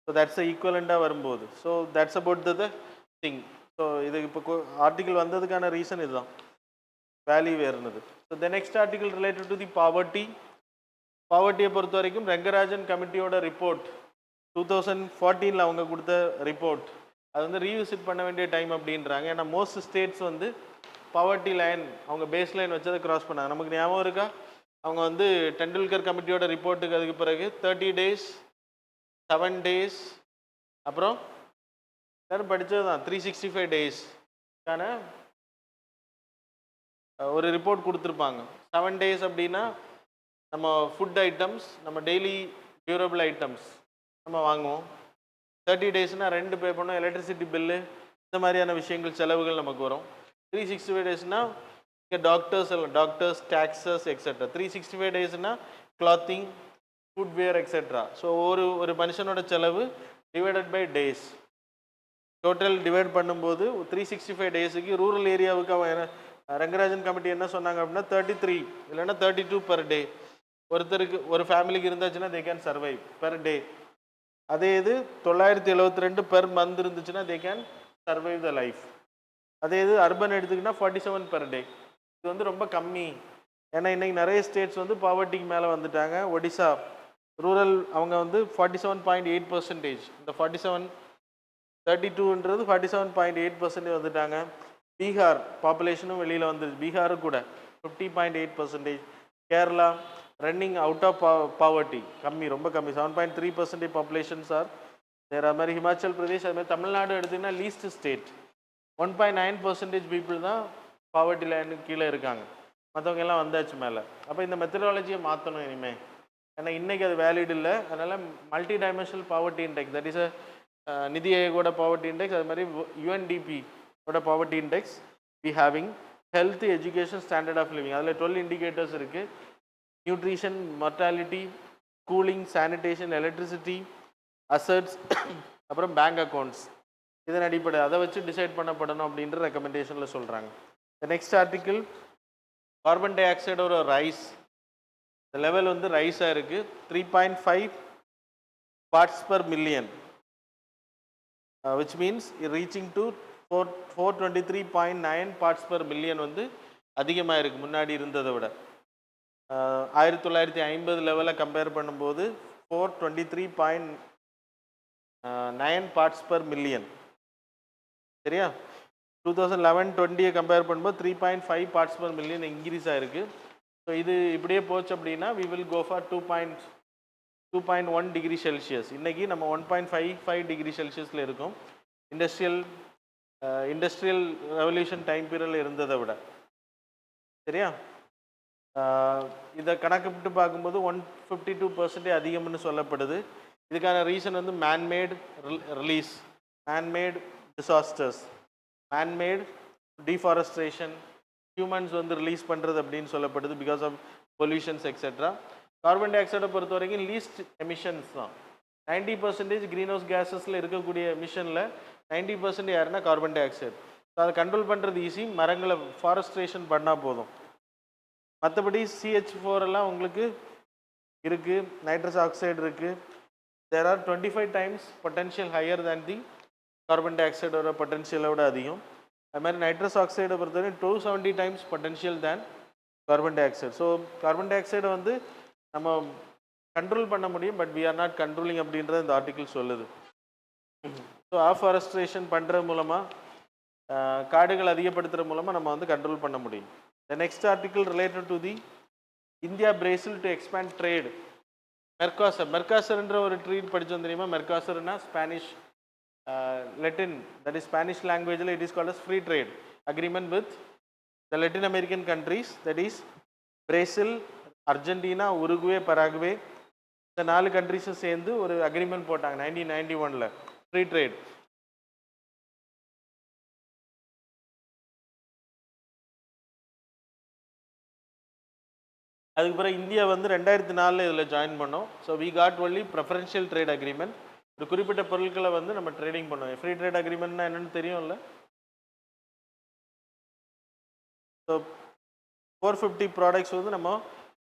ஸோ தட்ஸ் ஈக்குவலண்டாக வரும்போது, so that's about the thing. So இது இப்போ ஆர்டிக்கிள் வந்ததுக்கான ரீசன் இதுதான், வேல்யூ ஏறுனது. So the next article related to the பாவர்ட்டியை பொறுத்த வரைக்கும் ரெங்கராஜன் கமிட்டியோட ரிப்போர்ட் 2014 அவங்க கொடுத்த ரிப்போர்ட், அது வந்து ரீவிசிட் பண்ண வேண்டிய டைம் அப்படின்றாங்க. ஏன்னா மோஸ்ட் ஸ்டேட்ஸ் வந்து பாவர்ட்டி லைன், அவங்க பேஸ் லைன் வச்சு அதை கிராஸ் பண்ணாங்க. நமக்கு ஞாபகம் இருக்கா, அவங்க வந்து டெண்டுல்கர் கமிட்டியோட ரிப்போர்ட்டுக்கு அதுக்கு பிறகு 30 days, 7 days, அப்புறம் எல்லாரும் படித்தது தான் 365 daysக்கான ஒரு ரிப்போர்ட் கொடுத்துருப்பாங்க. 7 days அப்படின்னா நம்ம ஃபுட் ஐட்டம்ஸ், நம்ம டெய்லி டியூரபிள் ஐட்டம்ஸ் நம்ம வாங்குவோம். 30 daysனால் ரெண்ட் பே பண்ணோம், எலக்ட்ரிசிட்டி பில்லு, இந்த மாதிரியான விஷயங்கள் செலவுகள் நமக்கு வரும். 365 daysனால் இங்கே டாக்டர்ஸ் டேக்ஸஸ் எக்ஸெட்ரா. 365 daysனால் கிளாத்திங், ஃபுட்வேர் எக்ஸெட்ரா. ஸோ ஒரு மனுஷனோட செலவு divided by days, total divide பண்ணும்போது 365 daysக்கு ரூரல் ஏரியாவுக்கு அவன் ரெங்கராஜன் கமிட்டி என்ன சொன்னாங்க அப்படின்னா 33 இல்லைன்னா 32 per day ஒருத்தருக்கு, ஒரு ஃபேமிலிக்கு இருந்தாச்சுன்னா they can survive per day. அதே இது 972 per month இருந்துச்சுன்னா they can survive the life. அதே இது அர்பன் எடுத்துக்கிட்டால் 47 per day. இது வந்து ரொம்ப கம்மி. ஏன்னா இன்றைக்கி நிறைய ஸ்டேட்ஸ் வந்து பாவர்ட்டிக்கு மேலே வந்துட்டாங்க. ஒடிசா ரூரல் அவங்க வந்து 47.8%, இந்த 32ன்றது 47.8% வந்துட்டாங்க. பீகார் பாப்புலேஷனும் வெளியில் வந்துருச்சு, பீகாரும் கூட 50.8%. Kerala running out of poverty, கம்மி, ரொம்ப கம்மி, 7.3% பாப்புலேஷன்ஸ் ஆர் தேர். அது மாதிரி ஹிமாச்சல் பிரதேஷ், அது மாதிரி தமிழ்நாடு எடுத்திங்கன்னா லீஸ்ட் ஸ்டேட், 1.9% பீப்புள் தான் பாவர்ட்டி லைனுக்கு கீழே இருக்காங்க. மற்றவங்க எல்லாம் வந்தாச்சு மேலே. அப்போ இந்த மெத்தடாலஜியை மாற்றணும் இனிமேல். ஏன்னா இன்றைக்கி அது வேலிட் இல்லை. அதனால் multi dimensional poverty index, that is Niti ஆயோகோட பாவர்ட்டி இண்டெக்ஸ், அது மாதிரி யுஎன்டிபியோட poverty index, we having health, education, standard of living. அதில் 12 இண்டிகேட்டர்ஸ் இருக்குது. Nutrition, mortality, schooling, sanitation, electricity, assets, அப்புறம் பேங்க் அக்கௌண்ட்ஸ். இதன் அடிப்படை அதை வச்சு டிசைட் பண்ணப்படணும் அப்படின்ற ரெக்கமெண்டேஷனில் சொல்கிறாங்க. த நெக்ஸ்ட் ஆர்டிக்கிள், கார்பன் டை ஆக்சைடோட ரைஸ், இந்த லெவல் வந்து ரைஸாக இருக்குது. 3.5 parts per million, which means reaching to 423.9 parts per million வந்து அதிகமாக இருக்குது முன்னாடி இருந்ததை விட. 1950 லெவலில் கம்பேர் பண்ணும்போது 423.9 பார்ட்ஸ் பர் மில்லியன். சரியா? 2011-20 கம்பேர் பண்ணும்போது 3.5 பார்ட்ஸ் பர் மில்லியன் இன்க்ரீஸ் ஆயிருக்கு. ஸோ இது இப்படியே போச்சு அப்படின்னா we will go for 2.1 degree Celsius. இன்றைக்கி நம்ம 1.55 டிகிரி செல்சியஸில் இருக்கும் இண்டஸ்ட்ரியல் ரெவல்யூஷன் டைம் பீரியடில் இருந்ததை விட. சரியா? இதை கணக்கிட்டு பார்க்கும்போது 152% அதிகம்னு சொல்லப்படுது. இதுக்கான ரீசன் வந்து manmade release, manmade disasters, manmade டீஃபாரஸ்ட்ரேஷன், ஹியூமன்ஸ் வந்து ரிலீஸ் பண்ணுறது அப்படின்னு சொல்லப்படுது because of pollutions etcetera. Carbon டை ஆக்சைடை பொறுத்த வரைக்கும் லீஸ்ட் எமிஷன்ஸ் தான். 90% க்ரீன் ஹவுஸ் கேஸஸில் இருக்கக்கூடிய எமிஷனில் 90% யாருன்னா கார்பன் டை ஆக்சைடு. ஸோ அதை கண்ட்ரோல் பண்ணுறது ஈஸி, மரங்களை ஃபாரஸ்ட்ரேஷன் பண்ணால் போதும். மற்றபடி CH4 எல்லாம் உங்களுக்கு இருக்குது, நைட்ரஸ் ஆக்சைடு இருக்குது. There are 25 times potential higher than the carbon டை ஆக்சைடோட பொட்டென்ஷியலை விட அதிகம். அது மாதிரி நைட்ரஸ் ஆக்சைடை பொறுத்தவரை 270 times potential than carbon dioxide. So carbon டை ஆக்சைடை வந்து நம்ம கண்ட்ரோல் பண்ண முடியும், but we are not controlling அப்படின்றத இந்த ஆர்டிக்கிள் சொல்லுது. ஸோ ஆஃபாரஸ்ட்ரேஷன் பண்ணுறது மூலமாக, காடுகள் அதிகப்படுத்துகிற மூலமாக நம்ம வந்து கண்ட்ரோல் பண்ண முடியும். The next article related to the India Brazil to expand trade. மெர்காசர்ன்ற ஒரு ட்ரீட் படித்தோம் தெரியுமா? மெர்காசர்னா Spanish Latin, that is Spanish லாங்குவேஜில் it is called as free trade agreement with the Latin American countries, that is Brazil, Argentina, Uruguay, Paraguay. இந்த 4 கண்ட்ரீஸும் சேர்ந்து ஒரு agreement போட்டாங்க 1991 free trade. அதுக்கு பிறகு இந்தியா வந்து 2004 இதில் ஜாயின் பண்ணோம். So we got only preferential trade agreement. ஒரு குறிப்பிட்ட பொருட்களை வந்து நம்ம ட்ரேடிங் பண்ணுவோம். ஃப்ரீ ட்ரேட் அக்ரிமெண்ட்னா என்னென்னு தெரியும்ல? ஸோ 450 ப்ராடக்ட்ஸ் வந்து நம்ம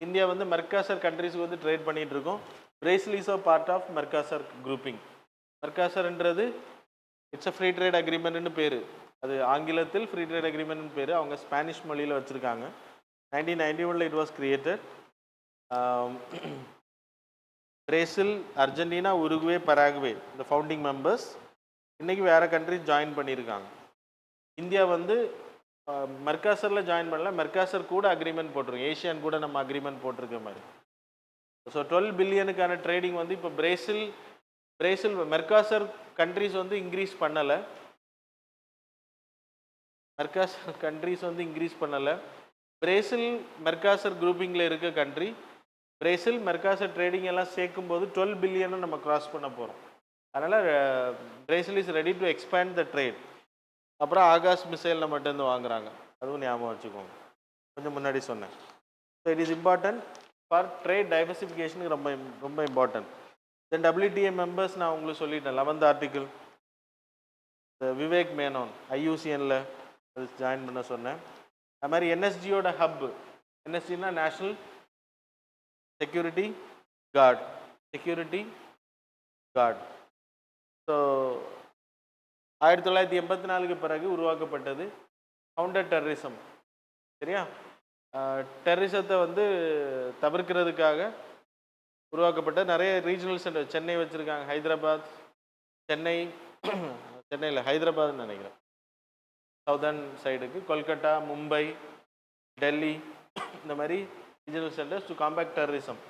இந்தியா வந்து மெர்காசர் கண்ட்ரிஸ்க்கு வந்து ட்ரேட் பண்ணிகிட்டு இருக்கோம். Brazil is a part of Mercosur grouping. மெர்காசர்ன்றது இட்ஸ் அ ஃப்ரீ ட்ரேட் அக்ரிமெண்ட்னு பேர். அது ஆங்கிலத்தில் ஃப்ரீ ட்ரேட் அக்ரிமெண்ட்னு பேர், அவங்க ஸ்பானிஷ் மொழியில் வச்சுருக்காங்க. 1991 it was created. Brazil, Argentina, Uruguay, Paraguay இந்த ஃபவுண்டிங் மெம்பர்ஸ். இன்றைக்கி வேறு கண்ட்ரிஸ் ஜாயின் பண்ணியிருக்காங்க. இந்தியா வந்து மெர்காசரில் ஜாயின் பண்ணல, மெர்காசர் கூட அக்ரிமெண்ட் போட்டிருக்கோம், ஏஷியான் கூட நம்ம அக்ரிமெண்ட் போட்டிருக்க மாதிரி. ஸோ 12 பில்லியனுக்கான ட்ரேடிங் வந்து இப்போ பிரேசில் மெர்காசர் கண்ட்ரிஸ் வந்து இன்க்ரீஸ் பண்ணலை, மெர்காசர் கண்ட்ரிஸ் வந்து இன்க்ரீஸ் பண்ணலை. பிரேசில் மெர்காசர் குரூப்பிங்கில் இருக்க கண்ட்ரி. பிரேசில் மெர்காசர் ட்ரேடிங் எல்லாம் சேர்க்கும்போது 12 பில்லியனை நம்ம கிராஸ் பண்ண போகிறோம். அதனால் Brazil is ready to expand the trade. அப்புறம் ஆகாஷ் மிசைலில் மட்டும்தான் வாங்குறாங்க, அதுவும் ஞாபகம் வச்சுக்கோங்க, கொஞ்சம் முன்னாடி சொன்னேன். So it is important for trade டைவர்சிஃபிகேஷனுக்கு ரொம்ப ரொம்ப இம்பார்ட்டன்ட். தென் WTA மெம்பர்ஸ் நான் உங்களுக்கு சொல்லிட்டேன். 11th ஆர்டிக்கிள் விவேக் மேனோன் IUCNல அது ஜாயின் பண்ண சொன்னேன். அது மாதிரி NSGயோட ஹப், NSGனா நேஷ்னல் செக்யூரிட்டி கார்டு. ஸோ 1984 பிறகு உருவாக்கப்பட்டது. Counter terrorism. சரியா? டெரரிசத்தை வந்து தவிர்க்கிறதுக்காக உருவாக்கப்பட்ட நிறைய ரீஜனல் சென்டர். சென்னை வச்சுருக்காங்க, ஹைதராபாத், சென்னையில் ஹைதராபாத்னு நினைக்கிறேன், சவுதர்ன் சைடுக்கு கொல்கட்டா, மும்பை, டெல்லி, இந்த மாதிரி regional centres to combat terrorism.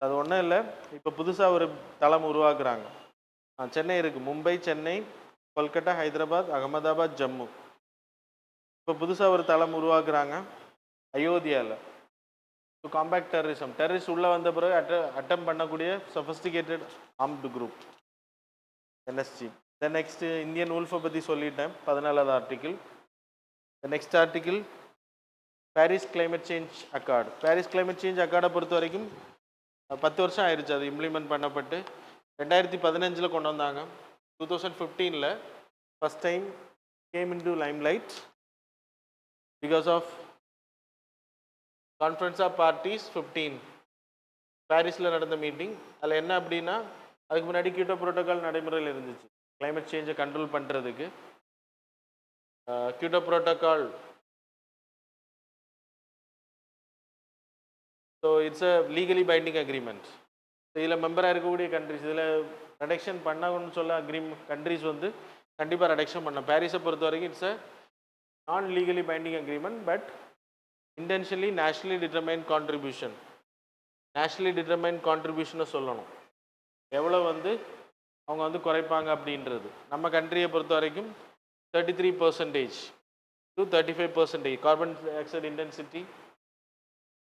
அது ஒன்றும் இல்லை, இப்போ புதுசாக ஒரு தளம் உருவாக்குறாங்க. சென்னை இருக்குது, மும்பை, சென்னை, கொல்கட்டா, ஹைதராபாத், அகமதாபாத், ஜம்மு. இப்போ புதுசாக ஒரு தளம் உருவாக்குறாங்க அயோத்தியாவில் டு காம்பேக்ட் டெரரிசம். டெரரிஸ்ட் உள்ளே வந்த பிறகு அட்டம் பண்ணக்கூடிய sophisticated armed group NSG. Then next Indian உல்ஃபை பற்றி சொல்லிட்டேன், 14th article. Next article Paris climate change accord. Paris climate change அக்கார்டை பொறுத்த வரைக்கும் 10 வருஷம் ஆயிடுச்சு அது இம்ப்ளிமெண்ட் பண்ணப்பட்டு. 2015 கொண்டு வந்தாங்க. 2015 first time came into limelight because of conference of parties 15 பாரிஸில் நடந்த மீட்டிங். அதில் என்ன அப்படின்னா, அதுக்கு முன்னாடி கியோட்டோ புரோட்டோகால் நடைமுறையில் இருந்துச்சு கிளைமேட் சேஞ்சை கண்ட்ரோல் பண்ணுறதுக்கு. Kyoto protocol, so it's a legally binding agreement. இதில் மெம்பராக இருக்கக்கூடிய கண்ட்ரிஸ் இதில் ரெடக்ஷன் பண்ணணும்னு சொல்ல கண்ட்ரிஸ் வந்து கண்டிப்பாக ரெடக்ஷன் பண்ண. பாரிஸை பொறுத்த வரைக்கும் it's a non legally binding agreement, but intentionally nationally determine contribution. Nationally determine கான்ட்ரிபியூஷனை சொல்லணும், எவ்வளோ வந்து அவங்க வந்து குறைப்பாங்க அப்படின்றது. நம்ம கண்ட்ரியை பொறுத்த வரைக்கும் 33% to 35% carbon dioxide intensity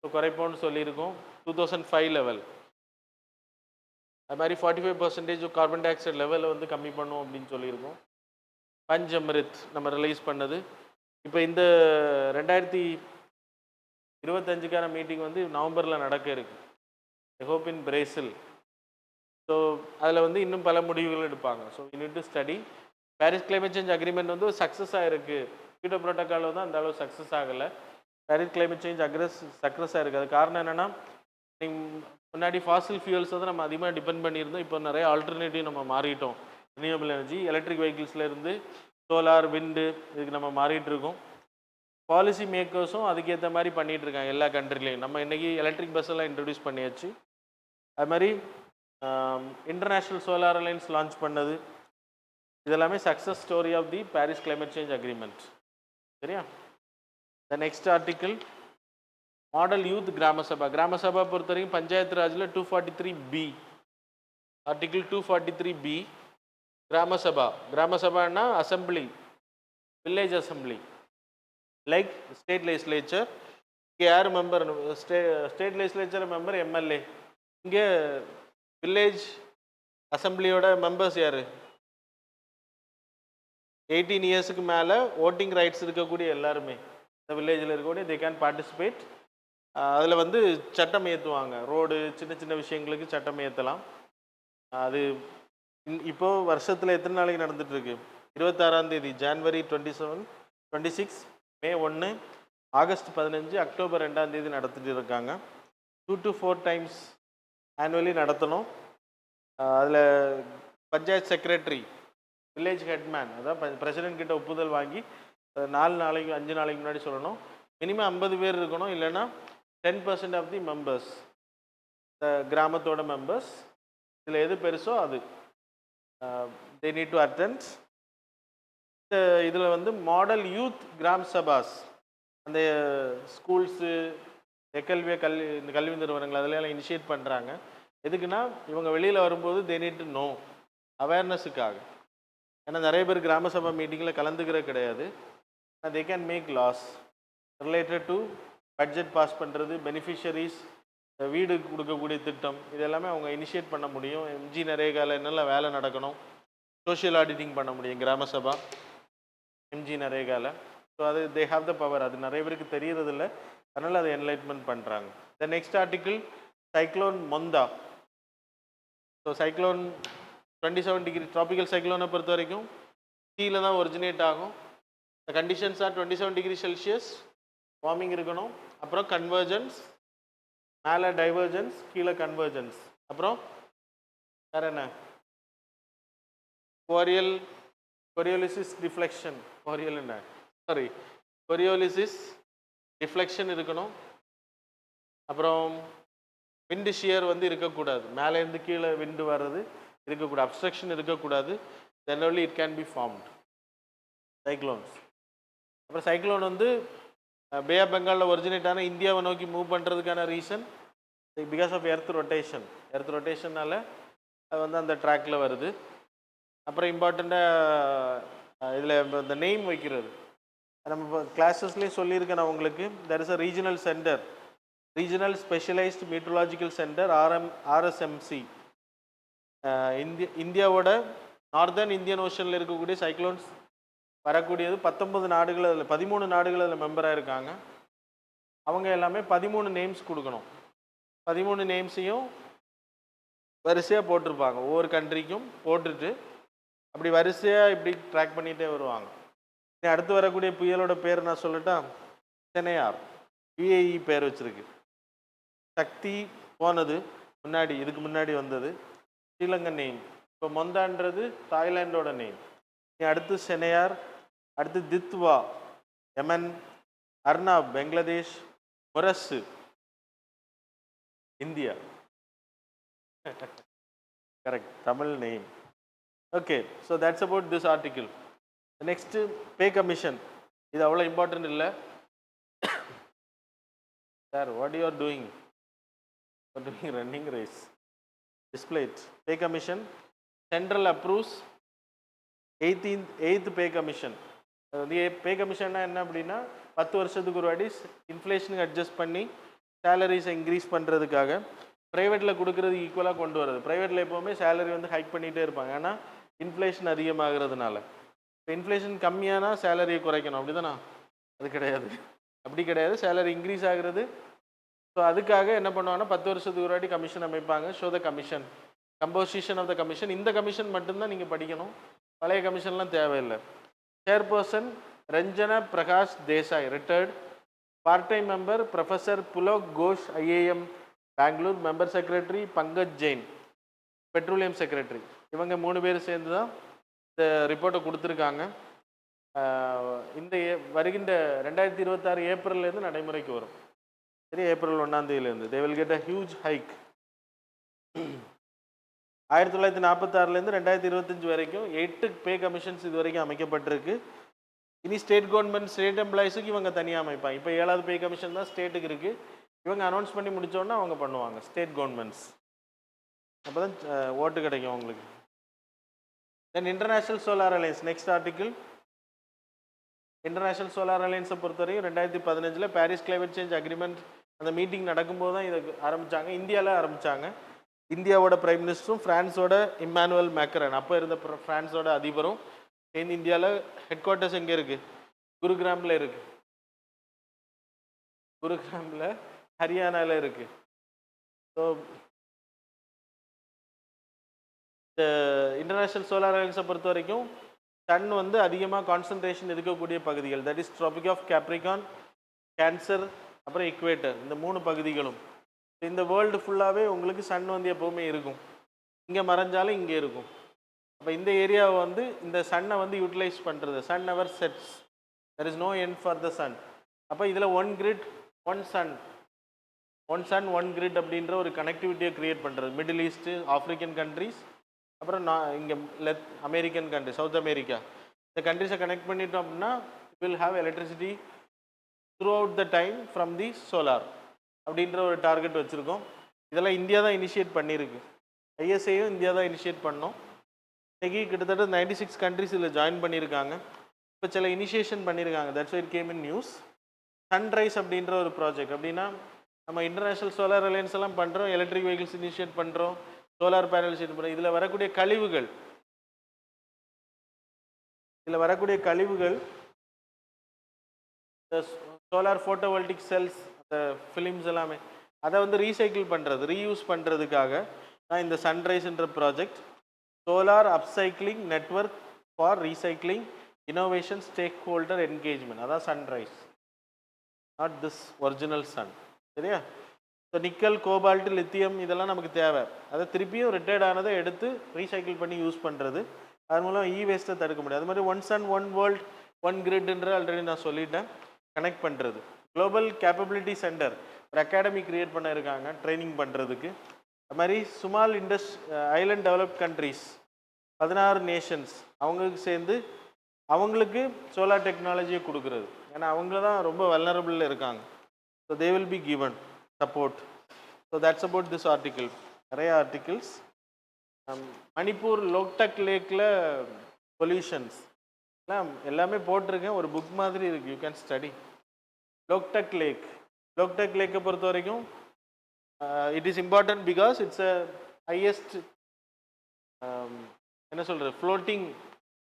குறைப்போம்னு சொல்லியிருக்கோம் 2005 லெவல். அது மாதிரி 45% கார்பன் டை ஆக்சைடு லெவலை வந்து கம்மி பண்ணும் அப்படின்னு சொல்லியிருக்கோம். பஞ்ச் அமிர்த் நம்ம ரிலீஸ் பண்ணது. இப்போ இந்த 2025க்கான மீட்டிங் வந்து நவம்பரில் நடக்க இருக்கு, I hope in Brazil. So அதில் வந்து இன்னும் பல முடிவுகள் எடுப்பாங்க. So you need to study. Paris climate change agreement வந்து சக்ஸஸ் ஆகிருக்கு. கியோட்டோ புரோட்டோக்கால் வந்து அந்த அளவு சக்ஸஸ் ஆகலை. பாரிஸ் கிளைமேட் சேஞ்ச் சக்ஸஸ் ஆகிருக்கு. அது காரணம் என்னென்னா, முன்னாடி ஃபாசில் ஃபியூல்ஸ் வந்து நம்ம அதிகமாக டிபெண்ட் பண்ணியிருந்தோம். இப்போ நிறைய ஆல்டர்னேட்டிவ் நம்ம மாறிட்டோம். ரினியூவபிள் எனர்ஜி, எலக்ட்ரிக் வெஹிக்கிள்ஸ்லேருந்து சோலார், விண்டு, இதுக்கு நம்ம மாறிட்டு இருக்கோம். பாலிசி மேக்கர்ஸும் அதுக்கேற்ற மாதிரி பண்ணிகிட்டு இருக்காங்க எல்லா கண்ட்ரிலையும். நம்ம இன்றைக்கி எலக்ட்ரிக் பஸ் எல்லாம் இன்ட்ரடியூஸ் பண்ணியாச்சு. அது மாதிரி இன்டர்நேஷ்னல் சோலார் அலைன்ஸ் லான்ச் பண்ணது, இதெல்லாமே success story of the Paris climate change agreement. சரியா? The next article model youth gram sabha. கிராம சபா பொறுத்த வரைக்கும் panchayat ராஜில் 243B, article 243B gram sabha. Gram சபான்னா assembly, village assembly like state legislature. இங்கே யார் member? State legislature member MLA. இங்கே வில்லேஜ் அசம்பிளியோட மெம்பர்ஸ் யார்? 18 இயர்ஸுக்கு மேலே ஓட்டிங் ரைட்ஸ் இருக்கக்கூடிய எல்லாருமே இந்த வில்லேஜில் இருக்கக்கூடிய தே கேன் பார்ட்டிசிபேட். அதில் வந்து சட்டம் ஏற்றுவாங்க. ரோடு, சின்ன சின்ன விஷயங்களுக்கு சட்டம் ஏற்றலாம். அது இப்போது வருஷத்தில் எத்தனை நாளைக்கு நடந்துகிட்ருக்கு? 26ஆம் தேதி, ஜான்வரி 27, 26, மே 1, ஆகஸ்ட் 15, அக்டோபர் 2ஆம் தேதி நடத்திட்டு இருக்காங்க. 2 to 4 டைம்ஸ் ஆனுவலி நடத்தணும். அதில் பஞ்சாயத்து செக்ரட்டரி, வில்லேஜ் ஹெட்மேன், அதான் பிரசிடென்ட் கிட்ட ஒப்புதல் வாங்கி 4 நாளைக்கு 5 நாளைக்கு முன்னாடி சொல்லணும். மினிமம் 50 பேர் இருக்கணும். இல்லைன்னா 10% ஆஃப் தி மெம்பர்ஸ், கிராமத்தோட மெம்பர்ஸ், இதில் எது பெருசோ அது தே நீட் டு அட்டெண்ட். இதில் வந்து மாடல் யூத் கிராம் சபாஸ், அந்த ஸ்கூல்ஸு, இந்த கல்வி நிறுவனங்கள் அதில் இனிஷியேட் பண்ணுறாங்க. எதுக்குன்னா, இவங்க வெளியில் வரும்போது தே நீட் டு நோ, அவேர்னஸுக்காக. ஏன்னா நிறைய பேர் கிராம சபா மீட்டிங்கில் கலந்துக்கிற கிடையாது. They can make laws related to budget pass பண்ணுறது, பெனிஃபிஷரிஸ், வீடு கொடுக்கக்கூடிய திட்டம், இதெல்லாமே அவங்க இனிஷியேட் பண்ண முடியும். எம்ஜி நரேகாவில் என்னெல்லாம் வேலை நடக்கணும், சோஷியல் ஆடிட்டிங் பண்ண முடியும் கிராம சபா எம்ஜி நரேகாவில். ஸோ அது தே ஹாவ் த பவர். அது நிறைய பேருக்கு தெரியறதில்ல, அதனால் அதை என்லைட்மெண்ட் பண்ணுறாங்க. The next article cyclone Montha. So cyclone 27 degree tropical சைக்ளோனை பொறுத்த வரைக்கும் கீழே தான் ஒரிஜினேட் ஆகும். The conditions are 27 degree celsius warming இருக்கணும். அப்புறம் கன்வர்ஜன்ஸ், மேலே டைவர்ஜன்ஸ், கீழே கன்வர்ஜன்ஸ். அப்புறம் வேறு என்ன? கொரியோலிசிஸ் டிஃப்ளெக்ஷன், கொரியோலிசிஸ் டிஃப்ளெக்ஷன் இருக்கணும். அப்புறம் விண்டு ஷியர் வந்து இருக்கக்கூடாது, மேலேருந்து கீழே விண்டு வர்றது இருக்கக்கூடாது, அப்ஸ்ட்ரக்ஷன் இருக்கக்கூடாது. Then only it can B formed cyclones. அப்புறம் சைக்ளோன் வந்து பே ஆஃப் பெங்காலில் ஒரிஜினேட் ஆன இந்தியாவை நோக்கி மூவ் பண்ணுறதுக்கான ரீசன் பிகாஸ் ஆஃப் எர்த் ரொட்டேஷனால் அது வந்து அந்த ட்ராக்கில் வருது. அப்புறம் இம்பார்ட்டண்ட்டாக இதில் இந்த நெய்ம் வைக்கிறது, நம்ம இப்போ கிளாஸஸ்லேயும் சொல்லியிருக்கேன் நான் உங்களுக்கு. There is a regional centre, regional specialised meteorological centre, RSMC. இந்தியாவோட நார்தர்ன் இந்தியன் ஓஷனில் இருக்கக்கூடிய சைக்ளோன்ஸ் வரக்கூடியது 19 நாடுகள், அதில் 13 நாடுகள் அதில் மெம்பராக இருக்காங்க. அவங்க எல்லாமே 13 நேம்ஸ் கொடுக்கணும். 13 நேம்ஸையும் வரிசையாக போட்டிருப்பாங்க, ஒவ்வொரு கண்ட்ரிக்கும் போட்டுட்டு அப்படி வரிசையாக இப்படி ட்ராக் பண்ணிகிட்டே வருவாங்க. அடுத்து வரக்கூடிய புயலோட பேர் நான் சொல்லட்டா? செனையார், UAE பேர் வச்சுருக்கு. சக்தி போனது முன்னாடி, இதுக்கு முன்னாடி வந்தது ஸ்ரீலங்கன் நேம். இப்போ மொந்தான்றது தாய்லாண்டோட நேம். அடுத்து செனையார், அடுத்து Ditwah Yaman, Arnab Bangladesh, Murasu India. Correct, Tamil name. Okay, so that's about this article. Next, pay commission. இது அவ்வளோ இம்பார்ட்டன்ட் இல்லை sir. What you are doing? Running race. Display it. Pay commission. Central approves 8th pay commission. பே கமிஷன்னா என்ன அப்படின்னா 10 வருஷத்துக்கு ஒரு வாட்டி இன்ஃப்ளேஷனுக்கு adjust பண்ணி சேலரிஸை increase பண்ணுறதுக்காக ப்ரைவேட்டில் கொடுக்குறது ஈக்குவலாக கொண்டு வரது. ப்ரைவேட்டில் எப்போவுமே சேலரி வந்து ஹைக் பண்ணிகிட்டே இருப்பாங்க, ஆனால் இன்ஃப்ளேஷன் அதிகமாகிறதுனால. இப்போ இன்ஃப்ளேஷன் கம்மியானா சேலரியை குறைக்கணும், அப்படி தானே? அது கிடையாது, அப்படி கிடையாது. சேலரி இன்க்ரீஸ் ஆகிறது. ஸோ அதுக்காக என்ன பண்ணுவாங்கன்னா 10 வருஷத்துக்கு ஒரு வாட்டி கமிஷன் அமைப்பாங்க. So the commission, composition of the commission. இந்த கமிஷன் மட்டும்தான் நீங்கள் படிக்கணும், பழைய கமிஷன்லாம் தேவையில்லை. Chairperson Ranjana Prakash Desai, retired. Part time member professor Pulok Ghosh, IIM Bangalore. Member secretary Pankaj Jain, petroleum secretary. இவங்க 3 பேர் சேர்ந்து தான் இந்த ரிப்போர்ட்டை கொடுத்துருக்காங்க. இந்த வருகின்ற 2026 ஏப்ரல்லேருந்து நடைமுறைக்கு வரும். சரி, ஏப்ரல் 1ஆம் தேதியிலேருந்து they will get a huge hike. 1946லேருந்து 2025 வரைக்கும் 8 பே கமிஷன்ஸ் இது வரைக்கும் அமைக்கப்பட்டிருக்கு. இனி ஸ்டேட் கவர்மெண்ட், ஸ்டேட் எம்ப்ளாயிஸுக்கு இவங்க தனியாக அமைப்பாங்க. இப்போ 7வது பே கமிஷன் தான் ஸ்டேட்டுக்கு இருக்குது. இவங்க அனௌன்ஸ் பண்ணி முடித்தோன்னா அவங்க பண்ணுவாங்க, ஸ்டேட் கவர்மெண்ட்ஸ். அப்போ தான் ஓட்டு கிடைக்கும் அவங்களுக்கு. Then international solar alliance. Next article. International solar அலையன்ஸை பொறுத்தவரைக்கும் 2015 பாரிஸ் கிளைமேட் சேஞ்ச் அக்ரிமெண்ட் அந்த மீட்டிங் நடக்கும்போது தான் இதை ஆரம்பித்தாங்க. இந்தியாவில் ஆரம்பித்தாங்க. இந்தியாவோட பிரைம் மினிஸ்டரும் ஃப்ரான்ஸோட இம்மானுவல் மேக்ரன், அப்போ இருந்த ஃப்ரான்ஸோட அதிபரும் சேர்ந்து. இந்தியாவில் ஹெட் குவார்ட்டர்ஸ் எங்கே இருக்குது? குருகிராமில் இருக்குது. குருகிராமில் ஹரியானாவில் இருக்குது. ஸோ இந்த இன்டர்நேஷ்னல் சோலார் அலையன்ஸை பொறுத்த வரைக்கும் சன் வந்து அதிகமாக கான்சன்ட்ரேஷன் இருக்கக்கூடிய பகுதிகள், that is tropic of Capricorn, Cancer, அப்புறம் இக்குவேட்டர், இந்த 3 பகுதிகளும். இந்த வேர்ல்டு ஃபுல்லாகவே உங்களுக்கு சன் வந்து எப்போவுமே இருக்கும். இங்கே மறைஞ்சாலும் இங்கே இருக்கும். அப்போ இந்த ஏரியாவை வந்து இந்த சன்னை வந்து யூட்டிலைஸ் பண்ணுறது. Sun never sets, there is no end for the sun. அப்போ இதில் 1 கிரிட் 1 சன், 1 சன் 1 கிரிட் அப்படின்ற ஒரு கனெக்டிவிட்டியை க்ரியேட் பண்ணுறது. மிடில் ஈஸ்ட்டு, ஆஃப்ரிக்கன் கண்ட்ரீஸ், அப்புறம் இங்கே அமெரிக்கன் கண்ட்ரி, சவுத் அமெரிக்கா, இந்த கண்ட்ரிஸை கனெக்ட் பண்ணிட்டோம் அப்படின்னா will have electricity through out the time from the solar அப்படின்ற ஒரு டார்கெட் வச்சுருக்கோம். இதெல்லாம் இந்தியா தான் இனிஷியேட் பண்ணியிருக்கு. ISAயும் இந்தியா தான் இனிஷியேட் பண்ணோம். இன்றைக்கி கிட்டத்தட்ட 96 கண்ட்ரிஸ் இதில் ஜாயின் பண்ணியிருக்காங்க. இப்போ சில இனிஷியேஷன் பண்ணியிருக்காங்க. That's why it came in news. Sunrise அப்படின்ற ஒரு ப்ராஜெக்ட். அப்படின்னா நம்ம இன்டர்நேஷ்னல் சோலார் அலையன்ஸ் எல்லாம் பண்ணுறோம், எலக்ட்ரிக் வெஹிக்கிள்ஸ் இனிஷியேட் பண்ணுறோம், சோலார் பேனல்ஸ் இது பண்ணுறோம். இதில் வரக்கூடிய கழிவுகள் சோலார் ஃபோட்டோவோல்டிக் செல்ஸ், அந்த ஃபிலிம்ஸ் எல்லாமே அதை வந்து ரீசைக்கிள் பண்ணுறது, ரீயூஸ் பண்ணுறதுக்காக தான் இந்த சன்ரைஸ்ன்ற project. Solar upcycling network for recycling innovation stakeholder engagement, அதான் sunrise, not this original sun. சரியா? ஸோ நிக்கல், கோபால்ட், லித்தியம் இதெல்லாம் நமக்கு தேவை. அதை திருப்பியும் ரிட்டையர்ட் ஆனதை எடுத்து ரீசைக்கிள் பண்ணி யூஸ் பண்ணுறது. அது மூலம் வேஸ்ட்டை தடுக்க முடியாது. அது மாதிரி 1 சன் 1 வேர்ல்ட் 1 கிரிட்ன்ற ஆல்ரெடி நான் சொல்லிட்டேன். கனெக்ட் பண்ணுறது. குளோபல் கேப்பபிலிட்டி சென்டர் ஒரு அகாடமி க்ரியேட் பண்ண இருக்காங்க ட்ரைனிங் பண்ணுறதுக்கு. அது மாதிரி small Island developed countries 16 Nations அவங்களுக்கு சேர்ந்து அவங்களுக்கு சோலார் டெக்னாலஜியை கொடுக்குறது. ஏன்னா அவங்க தான் ரொம்ப வல்னரபிளில் இருக்காங்க. So they will be given support. So that's about this article. நிறைய ஆர்டிகிள்ஸ். மணிப்பூர் லோக்டக் லேக்கில் பொல்யூஷன்ஸ் எல்லாமே போட்டிருக்கேன். ஒரு புக் மாதிரி இருக்குது, யூ கேன் ஸ்டடி. லோக்டக் லேக்கை பொறுத்த வரைக்கும் it is important because it's a highest என்ன சொல்கிறது ஃப்ளோட்டிங்,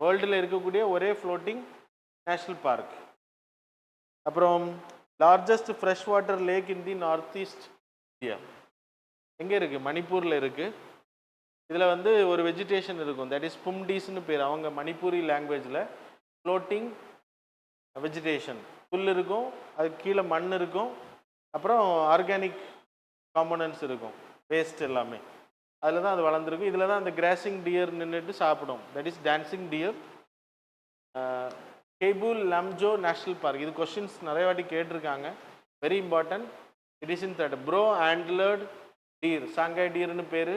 வேர்ல்டில் இருக்கக்கூடிய ஒரே ஃப்ளோட்டிங் நேஷ்னல் பார்க். அப்புறம் லார்ஜஸ்ட் ஃப்ரெஷ் வாட்டர் லேக் இன் தி நார்த் ஈஸ்ட் இந்தியா எங்கே இருக்குது? மணிப்பூரில் இருக்குது. இதில் வந்து ஒரு வெஜிடேஷன் இருக்கும், தட் இஸ் பும்டீஸ்னு பேர். அவங்க மணிப்பூரி லாங்குவேஜில் ஃப்ளோட்டிங் வெஜிடேஷன், புல் இருக்கும், அதுக்கு கீழே மண் இருக்கும், அப்புறம் ஆர்கானிக் காம்போனன்ட்ஸ் இருக்கும், வேஸ்ட் எல்லாமே. அதில் தான் அது வளர்ந்துருக்கும். இதில் தான் அந்த கிராசிங் டியர் நின்றுட்டு சாப்பிடும், that is dancing deer. Keibul Lamjao national park, இது கொஷின்ஸ் நிறைய வாட்டி கேட்டிருக்காங்க, very important. It is in that brow antlered deer, Sangai டீர்னு பேர்.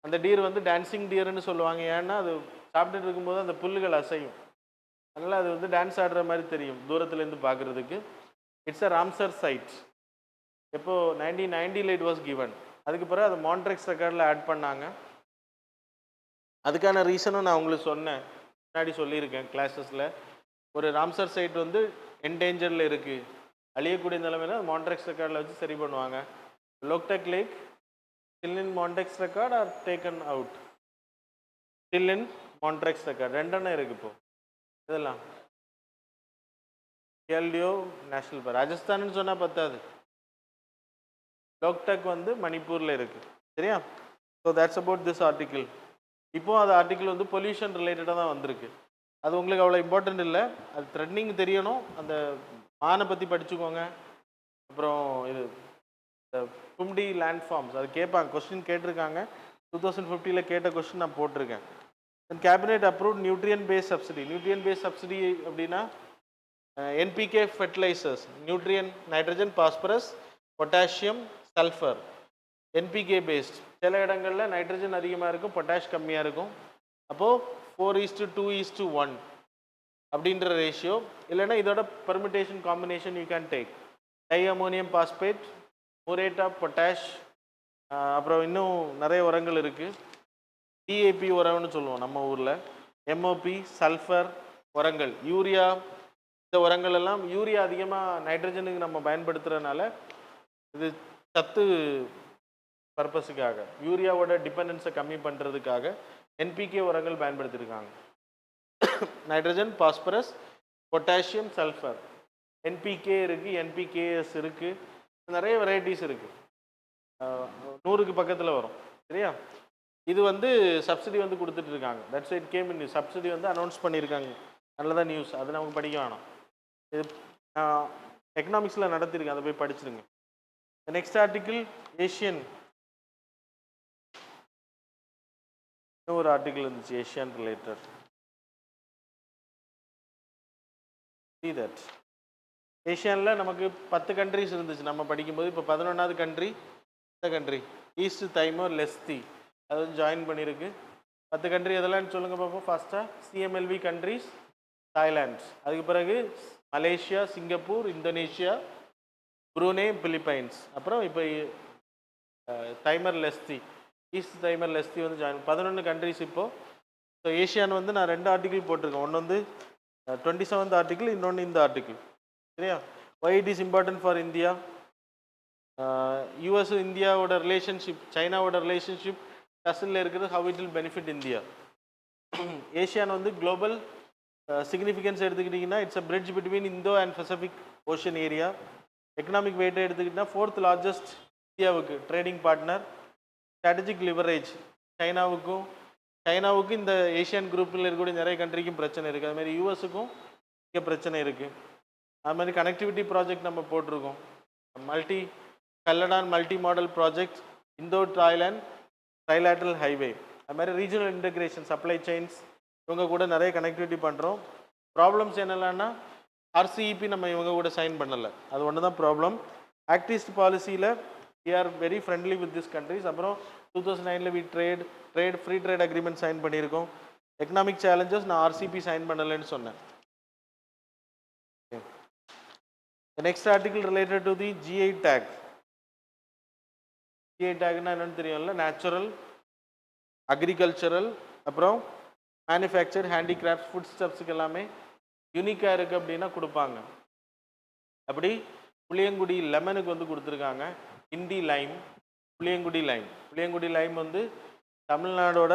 அந்த டீர் வந்து டான்சிங் டியர்னு சொல்லுவாங்க. ஏன்னா அது சாப்பிட்டுட்டு இருக்கும்போது அந்த புல்லுகள் அசையும், அதனால் அது வந்து டான்ஸ் ஆடுற மாதிரி தெரியும் தூரத்துலேருந்து பார்க்குறதுக்கு. It's a Ramsar site. எப்போ 1990 இட் வாஸ் கிவன். அதுக்கு பிறகு அது மான்ட்ரெக்ஸ் ரெக்கார்டில் ஆட் பண்ணாங்க. அதுக்கான ரீசனும் நான் உங்களுக்கு சொன்னேன், முன்னாடி சொல்லியிருக்கேன் கிளாஸஸில். ஒரு ராம்சர் சைட் வந்து என்டேஞ்சரில் இருக்குது, அழியக்கூடிய நிலைமையில மான்ட்ரெக்ஸ் ரெக்கார்டில் வச்சு சரி பண்ணுவாங்க. Loktak lake still in Montreux record are taken out? Still in Montreux record. ரெண்டெண்ணம் இருக்குது இப்போ. இதெல்லாம் கேல்டியோ நேஷ்னல் பார்க் ராஜஸ்தான்னு சொன்னால் பத்தாது, லோக்டக் வந்து மணிப்பூரில் இருக்குது. சரியா? So that's about this article. இப்போது அது ஆர்டிக்கிள் வந்து பொல்யூஷன் ரிலேட்டடாக தான் வந்திருக்கு. அது உங்களுக்கு அவ்வளோ இம்பார்ட்டண்ட் இல்லை, அது த்ரெட்னிங் தெரியணும். அந்த மானை பற்றி படிச்சுக்கோங்க. அப்புறம் இது கும்டி லேண்ட் ஃபார்ம்ஸ் அது கேட்பாங்க, கொஸ்டின் கேட்டிருக்காங்க. 2050 கேட்ட கொஸ்டின் நான் போட்டிருக்கேன். Cabinet approved nutrient base subsidy. Nutrient base subsidy அப்படின்னா NPK fertilisers, nutrient, nitrogen, phosphorus, potassium, sulphur, NPK based. சில இடங்களில் நைட்ரஜன் அதிகமாக இருக்கும், பொட்டாஷ் கம்மியாக இருக்கும். அப்போது 4:2:1 அப்படின்ற ரேஷியோ. இல்லைன்னா இதோட permutation combination you can take. Diammonium phosphate, muriate of potash, அப்புறம் இன்னும் நிறைய உரங்கள் இருக்குது. டிஏபி உரம்னு சொல்லுவோம் நம்ம ஊரில், எம்ஓபி, சல்ஃபர் உரங்கள், யூரியா. இந்த உரங்கள் எல்லாம் யூரியா அதிகமாக நைட்ரஜனுக்கு நம்ம பயன்படுத்துகிறதுனால இது சத்து பர்பஸுக்காக, யூரியாவோட டிபெண்டன்ஸை கம்மி பண்ணுறதுக்காக என்பிகே உரங்கள் பயன்படுத்தியிருக்காங்க. Nitrogen, phosphorus, potassium, sulphur. NPK இருக்குது, என்பிகேஎஸ் இருக்குது, நிறைய வெரைட்டிஸ் இருக்குது. 100க்கு பக்கத்தில் வரும். சரியா? இது வந்து சப்சிடி வந்து கொடுத்துட்டு இருக்காங்க. That's it came in subsidy வந்து அனௌன்ஸ் பண்ணியிருக்காங்க. நல்லதான் நியூஸ், அது நமக்கு படிக்க வேணாம். இது எக்கனாமிக்ஸில் நடத்திருக்கேன், அதை போய் படிச்சிருங்க. Next article ASEAN. ஒரு ஆர்டிக்கிள் இருந்துச்சு ஏஷியன் ரிலேட்டட். see that ஏஷியனில் நமக்கு 10 கண்ட்ரிஸ் இருந்துச்சு நம்ம படிக்கும்போது. இப்போ 11வது கண்ட்ரி இந்த கண்ட்ரி ஈஸ்ட் தைமோர் லெஸ்தி, அது வந்து ஜாயின் பண்ணியிருக்கு. 10 கண்ட்ரி எதெல்லாம் சொல்லுங்கள் பார்ப்போம். ஃபஸ்ட்டாக சிஎம்எல்வி கண்ட்ரிஸ், தாய்லாந்து. அதுக்கு பிறகு Malaysia, Singapore, Indonesia, Brunei, Philippines. அப்புறம் இப்போ தைமர் லெஸ்தி, ஈஸ்ட் தைமர் லெஸ்தி வந்து ஜாயின். 11 கண்ட்ரிஸ் இப்போது. ஸோ ஏஷியான் வந்து நான் 2 ஆர்டிக்கிள் போட்டிருக்கேன். ஒன்று வந்து 27th ஆர்டிக்கிள், இன்னொன்று இந்த ஆர்டிக்கிள். சரியா? Why it is important for India. US இந்தியாவோட ரிலேஷன்ஷிப், சைனாவோட ரிலேஷன்ஷிப் டசனில் இருக்குது. How it will benefit India. ASEAN வந்து குளோபல் சிக்னிஃபிகன்ஸ் எடுத்துக்கிட்டிங்கன்னா it's a bridge between Indo and Pacific ocean area. Economic வெயிட்டை எடுத்துக்கிட்டிங்கன்னா 4th லார்ஜஸ்ட் இந்தியாவுக்கு ட்ரேடிங் பார்ட்னர். ஸ்ட்ராட்டஜிக் லிவரேஜ் சைனாவுக்கு இந்த ஏஷியன் குரூப்பில் இருக்கக்கூடிய நிறைய கண்ட்ரிக்கும் பிரச்சனை இருக்குது. அதுமாதிரி யூஎஸுக்கும் இங்கே பிரச்சனை இருக்குது. அது மாதிரி கனெக்டிவிட்டி ப்ராஜெக்ட் நம்ம போட்டிருக்கோம். கல்லடான் மல்டி மாடல் ப்ராஜெக்ட், இந்தோ தாய்லாந்து ட்ரைலேட்ரல் ஹைவே. அது மாதிரி ரீஜனல் இன்டெகிரேஷன், சப்ளை செயின்ஸ், இவங்க கூட நிறைய கனெக்டிவிட்டி பண்ணுறோம். ப்ராப்ளம்ஸ் என்னென்னா ஆர்சிஇபி நம்ம இவங்க கூட சைன் பண்ணலை, அது ஒன்று தான் ப்ராப்ளம். ஆக்ட் ஈஸ்ட் பாலிசியில் we are very friendly with these countries. அப்புறம் 2009 we free trade agreement sign பண்ணியிருக்கோம். எக்கனாமிக் சேலஞ்சஸ் நான் ஆர்சிபி சைன் பண்ணலைன்னு சொன்னேன். Next article related to the GI tag. GI டேக்னா என்னன்னு தெரியும்ல, நேச்சுரல், அக்ரிகல்ச்சரல், அப்புறம் மேனுஃபேக்சர், ஹேண்டிகிராஃப்ட்ஸ், ஃபுட் ஸ்டப்ஸுக்கு எல்லாமே யூனிக்காக இருக்குது அப்படின்னா கொடுப்பாங்க. அப்படி புளியங்குடி லெமனுக்கு வந்து கொடுத்துருக்காங்க. இண்டி லைம், புளியங்குடி லைம் வந்து தமிழ்நாடோட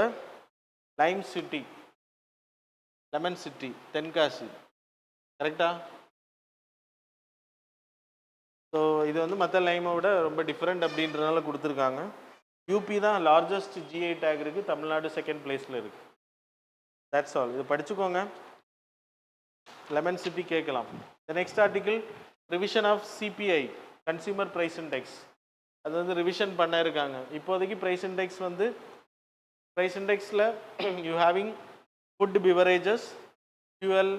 lime city, lemon city, Tenkasi. கரெக்டா? ஸோ இது வந்து மற்ற லைமை விட ரொம்ப டிஃப்ரெண்ட் அப்படின்றனால கொடுத்துருக்காங்க. யூபி தான் லார்ஜஸ்ட் ஜிஐ டேக் இருக்குது, தமிழ்நாடு செகண்ட் பிளேஸில் இருக்குது. That's all. இது படிச்சுக்கோங்க. லெமன் சிட்டி கேட்கலாம். The next article revision of CPI, consumer price index. அது வந்து ரிவிஷன் பண்ண இருக்காங்க. இப்போதைக்கு ப்ரைஸ் இண்டெக்ஸில் you having food, beverages, fuel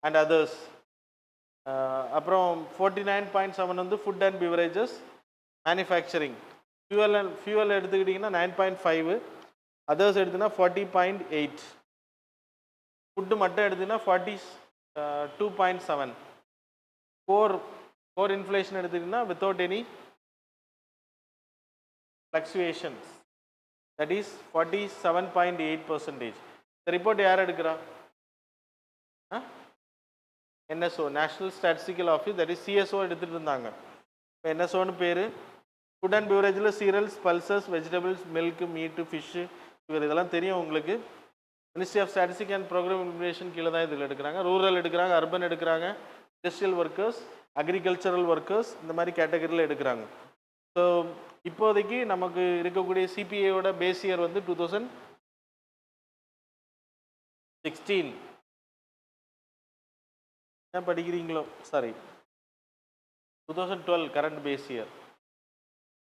and others. அப்புறம் 49.7 வந்து food and beverages, manufacturing. Fuel எடுத்துக்கிட்டிங்கன்னா 9.5, அதர்ஸ் எடுத்துனா 40.8. ஃபுட்டு மட்டும் எடுத்துன்னா 2.7. கோர் இன்ஃப்ளேஷன் எடுத்துக்கிட்டிங்கன்னா without any fluctuations that is 47.8%. இந்த ரிப்போர்ட் யார் எடுக்கிறா? NSO, national statistical office, that is CSO எடுத்துகிட்டு இருந்தாங்க. இப்போ என்எஸ்ஓன்னு பேர். ஃபுட் அண்ட் பிவரேஜில் cereals, pulses, vegetables, milk, meat, fish, இவர் இதெல்லாம் தெரியும் உங்களுக்கு. Ministry of statistic and programme implementation கீழே தான் இதில் எடுக்கிறாங்க. ரூரல் எடுக்கிறாங்க, அர்பன் எடுக்கிறாங்க, இண்டஸ்ட்ரியல் ஒர்க்கர்ஸ், அக்ரிகல்ச்சரல் ஒர்க்கர்ஸ், இந்த மாதிரி கேட்டகரியில் எடுக்கிறாங்க. ஸோ இப்போதைக்கு நமக்கு இருக்கக்கூடிய சிபிஐயோட பேஸ் இயர் வந்து 2016. என்ன படிக்கிறீங்களோ, சாரி 2012 கரண்ட் பேஸ் இயர்.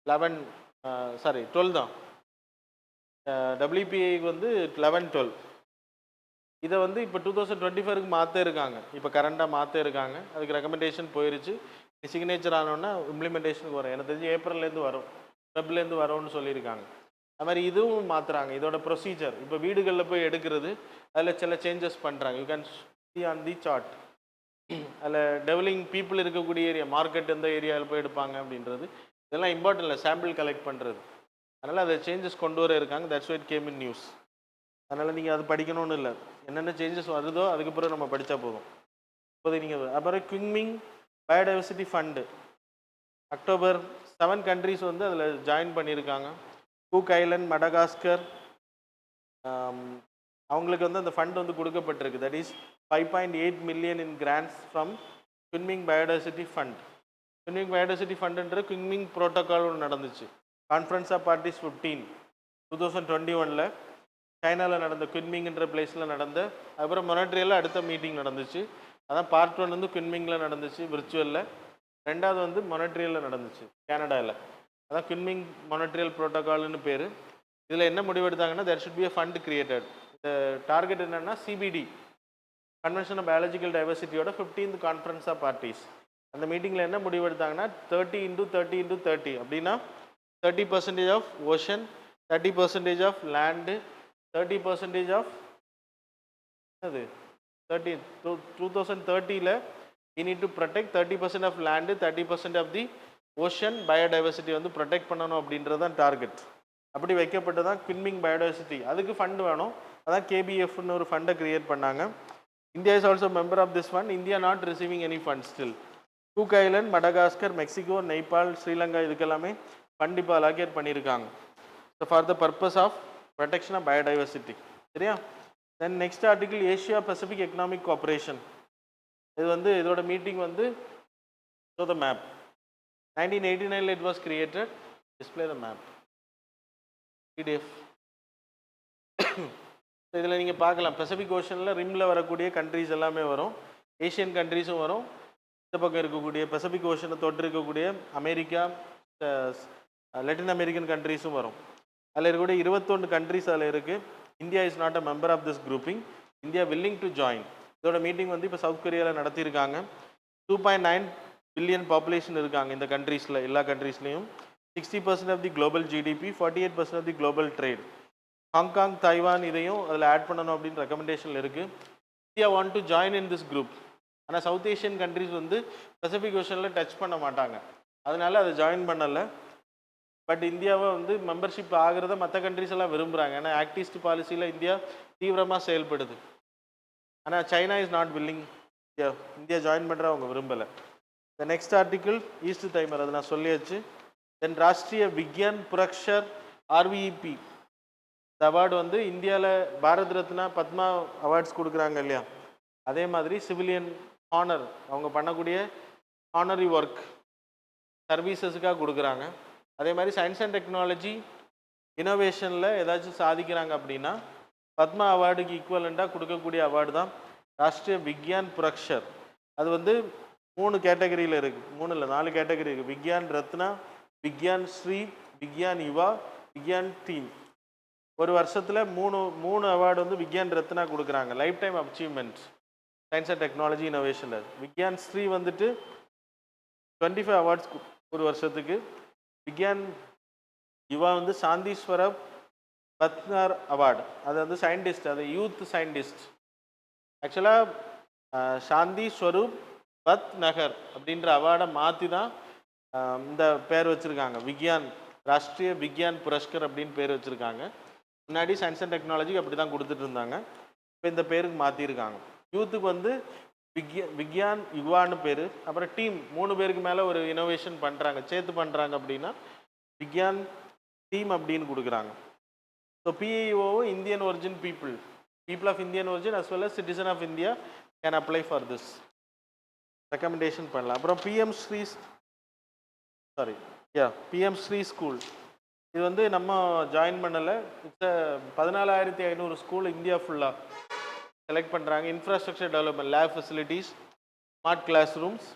12 தான். WPIக்கு வந்து 11-12. இதை வந்து இப்போ 2024க்கு மாற்ற இருக்காங்க. இப்போ கரண்டாக மாற்ற இருக்காங்க. அதுக்கு ரெக்கமெண்டேஷன் போயிருச்சு. சிக்னேச்சர் ஆனோன்னா இம்ப்ளிமெண்டேஷனுக்கு வரும். எனக்கு தெரிஞ்சு ஏப்ரல்லேருந்து வரும், ஃபெப்லேருந்து வரும்னு சொல்லியிருக்காங்க. அது மாதிரி இதுவும் மாற்றுறாங்க. இதோட ப்ரொசீஜர் இப்போ வீடுகளில் போய் எடுக்கிறது, அதில் சில சேஞ்சஸ் பண்ணுறாங்க. You can see on the chart. அதில் டெவலிங் பீப்புள் இருக்கக்கூடிய ஏரியா, மார்க்கெட் எந்த ஏரியாவில் போய் எடுப்பாங்க அப்படின்றது இதெல்லாம் இம்பார்ட்டன்ட் இல்லை, சாம்பிள் கலெக்ட் பண்ணுறது. அதனால் அதை சேஞ்சஸ் கொண்டு வர இருக்காங்க. That's why it came in news. அதனால் நீங்கள் அது படிக்கணும்னு இல்லை, என்னென்ன சேஞ்சஸ் வருதோ அதுக்கப்புறம் நம்ம படித்தா போதும். இப்போதைக்கு நீங்கள் அப்புறம் குவிமிங் பயோடைவர்சிட்டி ஃபண்டு October 7 கண்ட்ரிஸ் வந்து அதில் ஜாயின் பண்ணியிருக்காங்க. குக் ஐலண்ட், மடகாஸ்கர், அவங்களுக்கு வந்து அந்த ஃபண்ட் வந்து கொடுக்கப்பட்டிருக்கு. That is 5.8 million in grants from Kunming biodiversity fund. Kunming biodiversity ஃபண்டுன்ற குவிமிங் ப்ரோட்டோக்கால் ஒன்று நடந்துச்சு. கான்ஃபரன்ஸ் ஆஃப் பார்ட்டிஸ் 15 2021 சைனாவில் நடந்த குவிமிங்ன்ற பிளேஸில் நடந்த. அதுக்கப்புறம் மொனட்ரியலில் அடுத்த மீட்டிங் நடந்துச்சு. அதான் பார்ட் 1 வந்து குவிமிங்கில் நடந்துச்சு விர்ச்சுவலில். ரெண்டாவது வந்து மொனட்ரியலில் நடந்துச்சு கனடாவில். அதான் குவிமிங் மொனட்ரியல் ப்ரோட்டோக்கால்னு பேர். இதில் என்ன முடிவெடுத்தாங்கன்னா there should be a fund created. இந்த டார்கெட் என்னென்னா சிபிடி, கன்வென்ஷன் ஆஃப் பயாலஜிக்கல் டைவர்சிட்டியோட 15th கான்ஃபரன்ஸ் ஆஃப் பார்ட்டிஸ். அந்த மீட்டிங்கில் என்ன முடிவெடுத்தாங்கன்னா 30x30x30 அப்படின்னா 30% of ocean, 30% of land, 30% of அது 2030 we need to protect 30% of land, 30% of the ocean biodiversity வந்து ப்ரொடெக்ட் பண்ணணும் அப்படின்றது தான் டார்கெட். அப்படி வைக்கப்பட்டு தான் குவிமிங் பயோடைவர்சிட்டி. அதுக்கு ஃபண்ட் வேணும். அதான் கேபிஎஃப்னு ஒரு ஃபண்டை கிரியேட் பண்ணாங்க. India is also member of this fund. India not receiving any fund still. Cook Island, Madagascar, Mexico, Nepal, Sri Lanka இதுக்கெல்லாமே ஃபண்ட் இப்போ அலோகேட் பண்ணியிருக்காங்க. So for the purpose of protection of biodiversity. சரியா? Then next article Asia Pacific economic cooperation. இது வந்து இதோட meeting வந்து show the map. 1989 it was created. Display the map. PDF. இதில் நீங்கள் பார்க்கலாம் பசிபிக் ஓஷனில் ரிம்மில் வரக்கூடிய கண்ட்ரிஸ் எல்லாமே வரும். ஏஷியன் கண்ட்ரிஸும் வரும். இந்த பக்கம் இருக்கக்கூடிய பசிபிக் ஓஷனை தொட்டு இருக்கக்கூடிய அமெரிக்கா, லட்டின் அமெரிக்கன் கண்ட்ரிஸும் வரும். அதில் இருக்கக்கூடிய 21 கண்ட்ரிஸ் அதில் இருக்குது. India is not a member of this grouping. India willing to join. இதோட மீட்டிங் வந்து இப்போ சவுத் கொரியாவில் நடத்தியிருக்காங்க. 2.9 பில்லியன் பாப்புலேஷன் இருக்காங்க இந்த கண்ட்ரீஸில். எல்லா கண்ட்ரீஸ்லேயும் 60% of the global GDP, 48% of the global trade. Hong Kong, Taiwan இதையும் அதில் ஆட் பண்ணணும் அப்படின்னு ரெக்கமெண்டேஷன் இருக்குது. India want to join in this group. ஆனால் சவுத் ஏஷியன் கண்ட்ரிஸ் வந்து பசிபிக் ஓஷனில் டச் பண்ண மாட்டாங்க, அதனால அதை ஜாயின் பண்ணலை. பட் இந்தியாவை வந்து மெம்பர்ஷிப் ஆகிறத மற்ற கண்ட்ரிஸ் எல்லாம் விரும்புகிறாங்க. ஏன்னா ஆக்டிஸ்ட் பாலிசியில் இந்தியா தீவிரமாக செயல்படுது. ஆனால் China is not willing. India join பண்ணுற அவங்க விரும்பலை. த நெக்ஸ்ட் ஆர்டிக்கிள் ஈஸ்ட் தைமர், அதை நான் சொல்லியாச்சு. தென் ராஷ்ட்ரிய விக்யான் புரக்ஷர் RVEP. இந்த அவார்டு வந்து இந்தியாவில் பாரத் ரத்னா, பத்மா அவார்ட்ஸ் கொடுக்குறாங்க இல்லையா, அதே மாதிரி சிவிலியன் ஹானர், அவங்க பண்ணக்கூடிய ஹானரி ஒர்க் சர்வீசஸுக்காக கொடுக்குறாங்க. அதே மாதிரி சயின்ஸ் அண்ட் டெக்னாலஜி இனோவேஷனில் ஏதாச்சும் சாதிக்கிறாங்க அப்படின்னா பத்மா அவார்டுக்கு ஈக்குவலண்ட்டாக கொடுக்கக்கூடிய அவார்டு தான் ராஷ்ட்ரிய விக்யான் புரக்ஷர். அது வந்து 3 கேட்டகரியில் இருக்குது. 3 இல்லை 4 கேட்டகரி இருக்குது. விக்யான் ரத்னா, விக்யான் ஸ்ரீ, விக்யான் யுவா, விக்யான் டீம். ஒரு வருஷத்தில் 3 அவார்டு வந்து விக்யான் ரத்னா கொடுக்குறாங்க, life time achievement science and technology இனோவேஷனில். விக்யான் ஸ்ரீ வந்துட்டு 25 அவார்ட்ஸ் ஒரு வருஷத்துக்கு. விக்யான் யுவா வந்து சாந்தீஸ்வர பத்னார் அவார்டு. அது வந்து சயின்டிஸ்ட், அது யூத் சயின்டிஸ்ட். ஆக்சுவலாக சாந்தி ஸ்வரூப் பத் நகர் அப்படின்ற அவார்டை மாற்றி தான் இந்த பேர் வச்சுருக்காங்க. விக்யான், ராஷ்ட்ரிய விக்யான் புரஸ்கர் அப்படின்னு பேர் வச்சுருக்காங்க. முன்னாடி சயின்ஸ் அண்ட் டெக்னாலஜிக்கு அப்படி தான் கொடுத்துட்டு இருந்தாங்க. இப்போ இந்த பேருக்கு மாற்றிருக்காங்க. யூத்துக்கு வந்து விக்யான் யுவான்னு பேர். அப்புறம் டீம் 3 பேருக்கு மேலே ஒரு இனோவேஷன் பண்ணுறாங்க, சேர்த்து பண்ணுறாங்க அப்படின்னா விக்யான் டீம் அப்படின்னு கொடுக்குறாங்க. So BIO Indian origin people of Indian origin as well as citizen of India can apply for this. Recommendation பண்ணலாம். அப்புறம் பிஎம் ஸ்ரீ ஸ்கூல், இது வந்து நம்ம ஜாயின் பண்ணலை. இட்ஸ் 14,500 ஸ்கூல் இந்தியா ஃபுல்லாக செலக்ட் பண்ணுறாங்க. Infrastructure development, lab facilities, smart class rooms,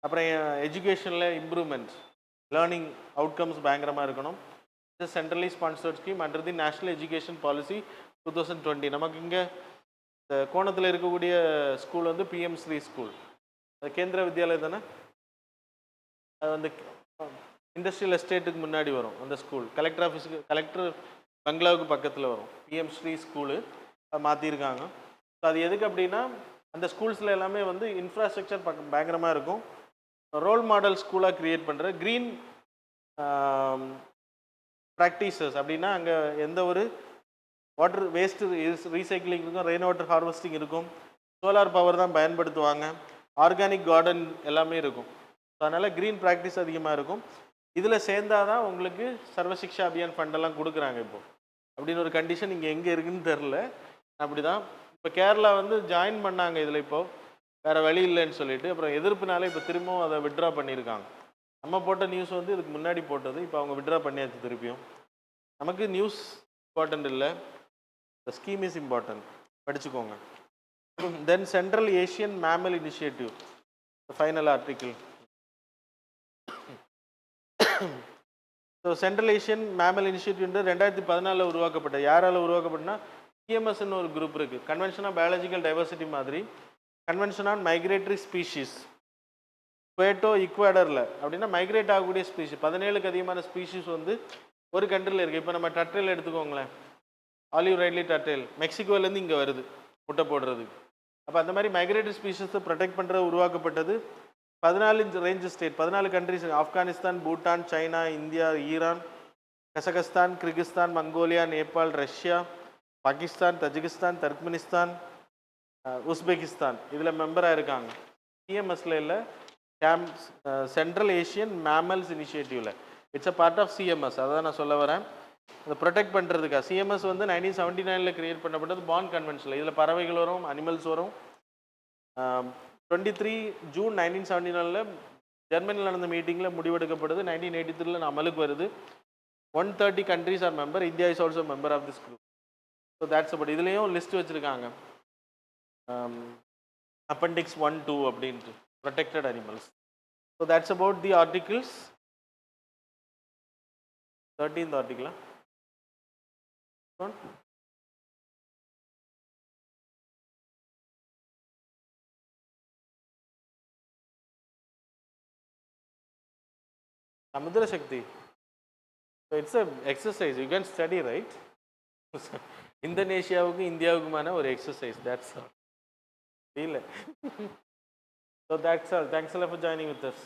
அப்புறம் எஜுகேஷனில் இம்ப்ரூவ்மெண்ட்ஸ், லேர்னிங் அவுட்கம்ஸ் பயங்கரமாக இருக்கணும். It's centrally sponsored scheme under the national education policy 2020. நமக்கு இங்கே இந்த கோணத்தில் இருக்கக்கூடிய ஸ்கூல் வந்து பிஎம் ஸ்ரீ ஸ்கூல், அது கேந்திர வித்யாலயா தானே. அது வந்து இண்டஸ்ட்ரியல் எஸ்டேட்டுக்கு முன்னாடி வரும் அந்த ஸ்கூல். கலெக்டர் ஆஃபீஸுக்கு, கலெக்டர் பங்களாவுக்கு பக்கத்தில் வரும் பிஎம் ஸ்ரீ ஸ்கூலு. அது மாற்றிருக்காங்க. ஸோ அது எதுக்கு அப்படின்னா அந்த ஸ்கூல்ஸில் எல்லாமே வந்து இன்ஃப்ராஸ்ட்ரக்சர் பயங்கரமாக இருக்கும். ரோல் மாடல் ஸ்கூலாக க்ரியேட் பண்ணுற க்ரீன் ப்ராக்டிசஸ் அப்படின்னா அங்கே எந்த ஒரு வாட்டர் வேஸ்ட்டு ரீசைக்கிளிங் இருக்கும், ரெயின் வாட்டர் ஹார்வெஸ்டிங் இருக்கும், சோலார் பவர் தான் பயன்படுத்துவாங்க, ஆர்கானிக் கார்டன் எல்லாமே இருக்கும். ஸோ அதனால் க்ரீன் ப்ராக்டிஸ் அதிகமாக இருக்கும். இதில் சேர்ந்தால் தான் உங்களுக்கு சர்வசிக்ஷா அபியான் ஃபண்டெல்லாம் கொடுக்குறாங்க இப்போது. அப்படின்னு ஒரு கண்டிஷன் இங்கே எங்கே இருக்குதுன்னு தெரில. அப்படி தான் இப்போ கேரளா வந்து ஜாயின் பண்ணாங்க இதில், இப்போது வேறு வழி இல்லைன்னு சொல்லிட்டு. அப்புறம் எதிர்ப்புனால இப்போ திரும்பவும் அதை விட்ரா பண்ணியிருக்காங்க. நம்ம போட்ட நியூஸ் வந்து இதுக்கு முன்னாடி போட்டது, இப்போ அவங்க விட்ரா பண்ணியாச்சு திருப்பியும். நமக்கு நியூஸ் இம்பார்ட்டண்ட் இல்லை, த ஸ்கீம் இஸ் இம்பார்ட்டன்ட், படிச்சுக்கோங்க. Then central Asian mammal initiative, final article. So central Asian mammal initiative 2014 உருவாக்கப்பட்ட, யாரால் உருவாக்கப்பட்டனா சிஎம்எஸ்ன்னு ஒரு குரூப் இருக்குது. கன்வென்ஷன் ஆன் பயாலஜிக்கல் டைவர்சிட்டி மாதிரி convention on migratory species, Quito இக்வாடரில் அப்படின்னா மைக்ரேட் ஆகக்கூடிய ஸ்பீஷீஸ், 17க்கு அதிகமான ஸ்பீஷீஸ் வந்து ஒரு கண்ட்ரியில் இருக்குது. இப்போ நம்ம டர்ட்டில் எடுத்துக்கோங்களேன், ஆலிவ் ரைட்லி டர்ட்டில் மெக்சிகோலேருந்து இங்கே வருது முட்டை போடுறது. அப்போ அந்த மாதிரி மைக்ரேட்டரி ஸ்பீஷஸை ப்ரொடெக்ட் பண்ணுறது உருவாக்கப்பட்டது. 14 range state, 14 countries, Afghanistan, Bhutan, China, India, Iran, Kazakhstan, Kyrgyzstan, Mongolia, Nepal, Russia, Pakistan, Tajikistan, Turkmenistan, Uzbekistan இதில் மெம்பராக இருக்காங்க. சிஎம்எஸ்ல இல்லை, சென்ட்ரல் ஏஷியன் மேமல்ஸ் இனிஷியேட்டிவில். It's a part of CMS. அதை தான் நான் சொல்ல வரேன். அதை ப்ரொடெக்ட் பண்ணுறதுக்காக சிஎம்எஸ் வந்து 1979 கிரியேட் பண்ணப்பட்டது, பான் கன்வென்ஷனில். இதில் பறவைகள் வரும், அனிமல்ஸ் வரும். 23 ஜூன் 1979 ஜெர்மனியில் நடந்த மீட்டிங்கில் முடிவெடுக்கப்படுது. 1983 அமலுக்கு வருது. 130 countries are member. India is also member of this group. So that's about. இதுலேயும் லிஸ்ட் வச்சுருக்காங்க, அப்பெண்டிக்ஸ் 1, 2 அப்படின்ட்டு, protected animals. So that's about the articles. 13th article. Samudra Shakti. So it's a exercise. You can study, right? இந்தோனேஷியாவுக்கு இந்தியாவுக்குமான ஒரு exercise. That's all. So that's all. Thanks a lot for joining with us.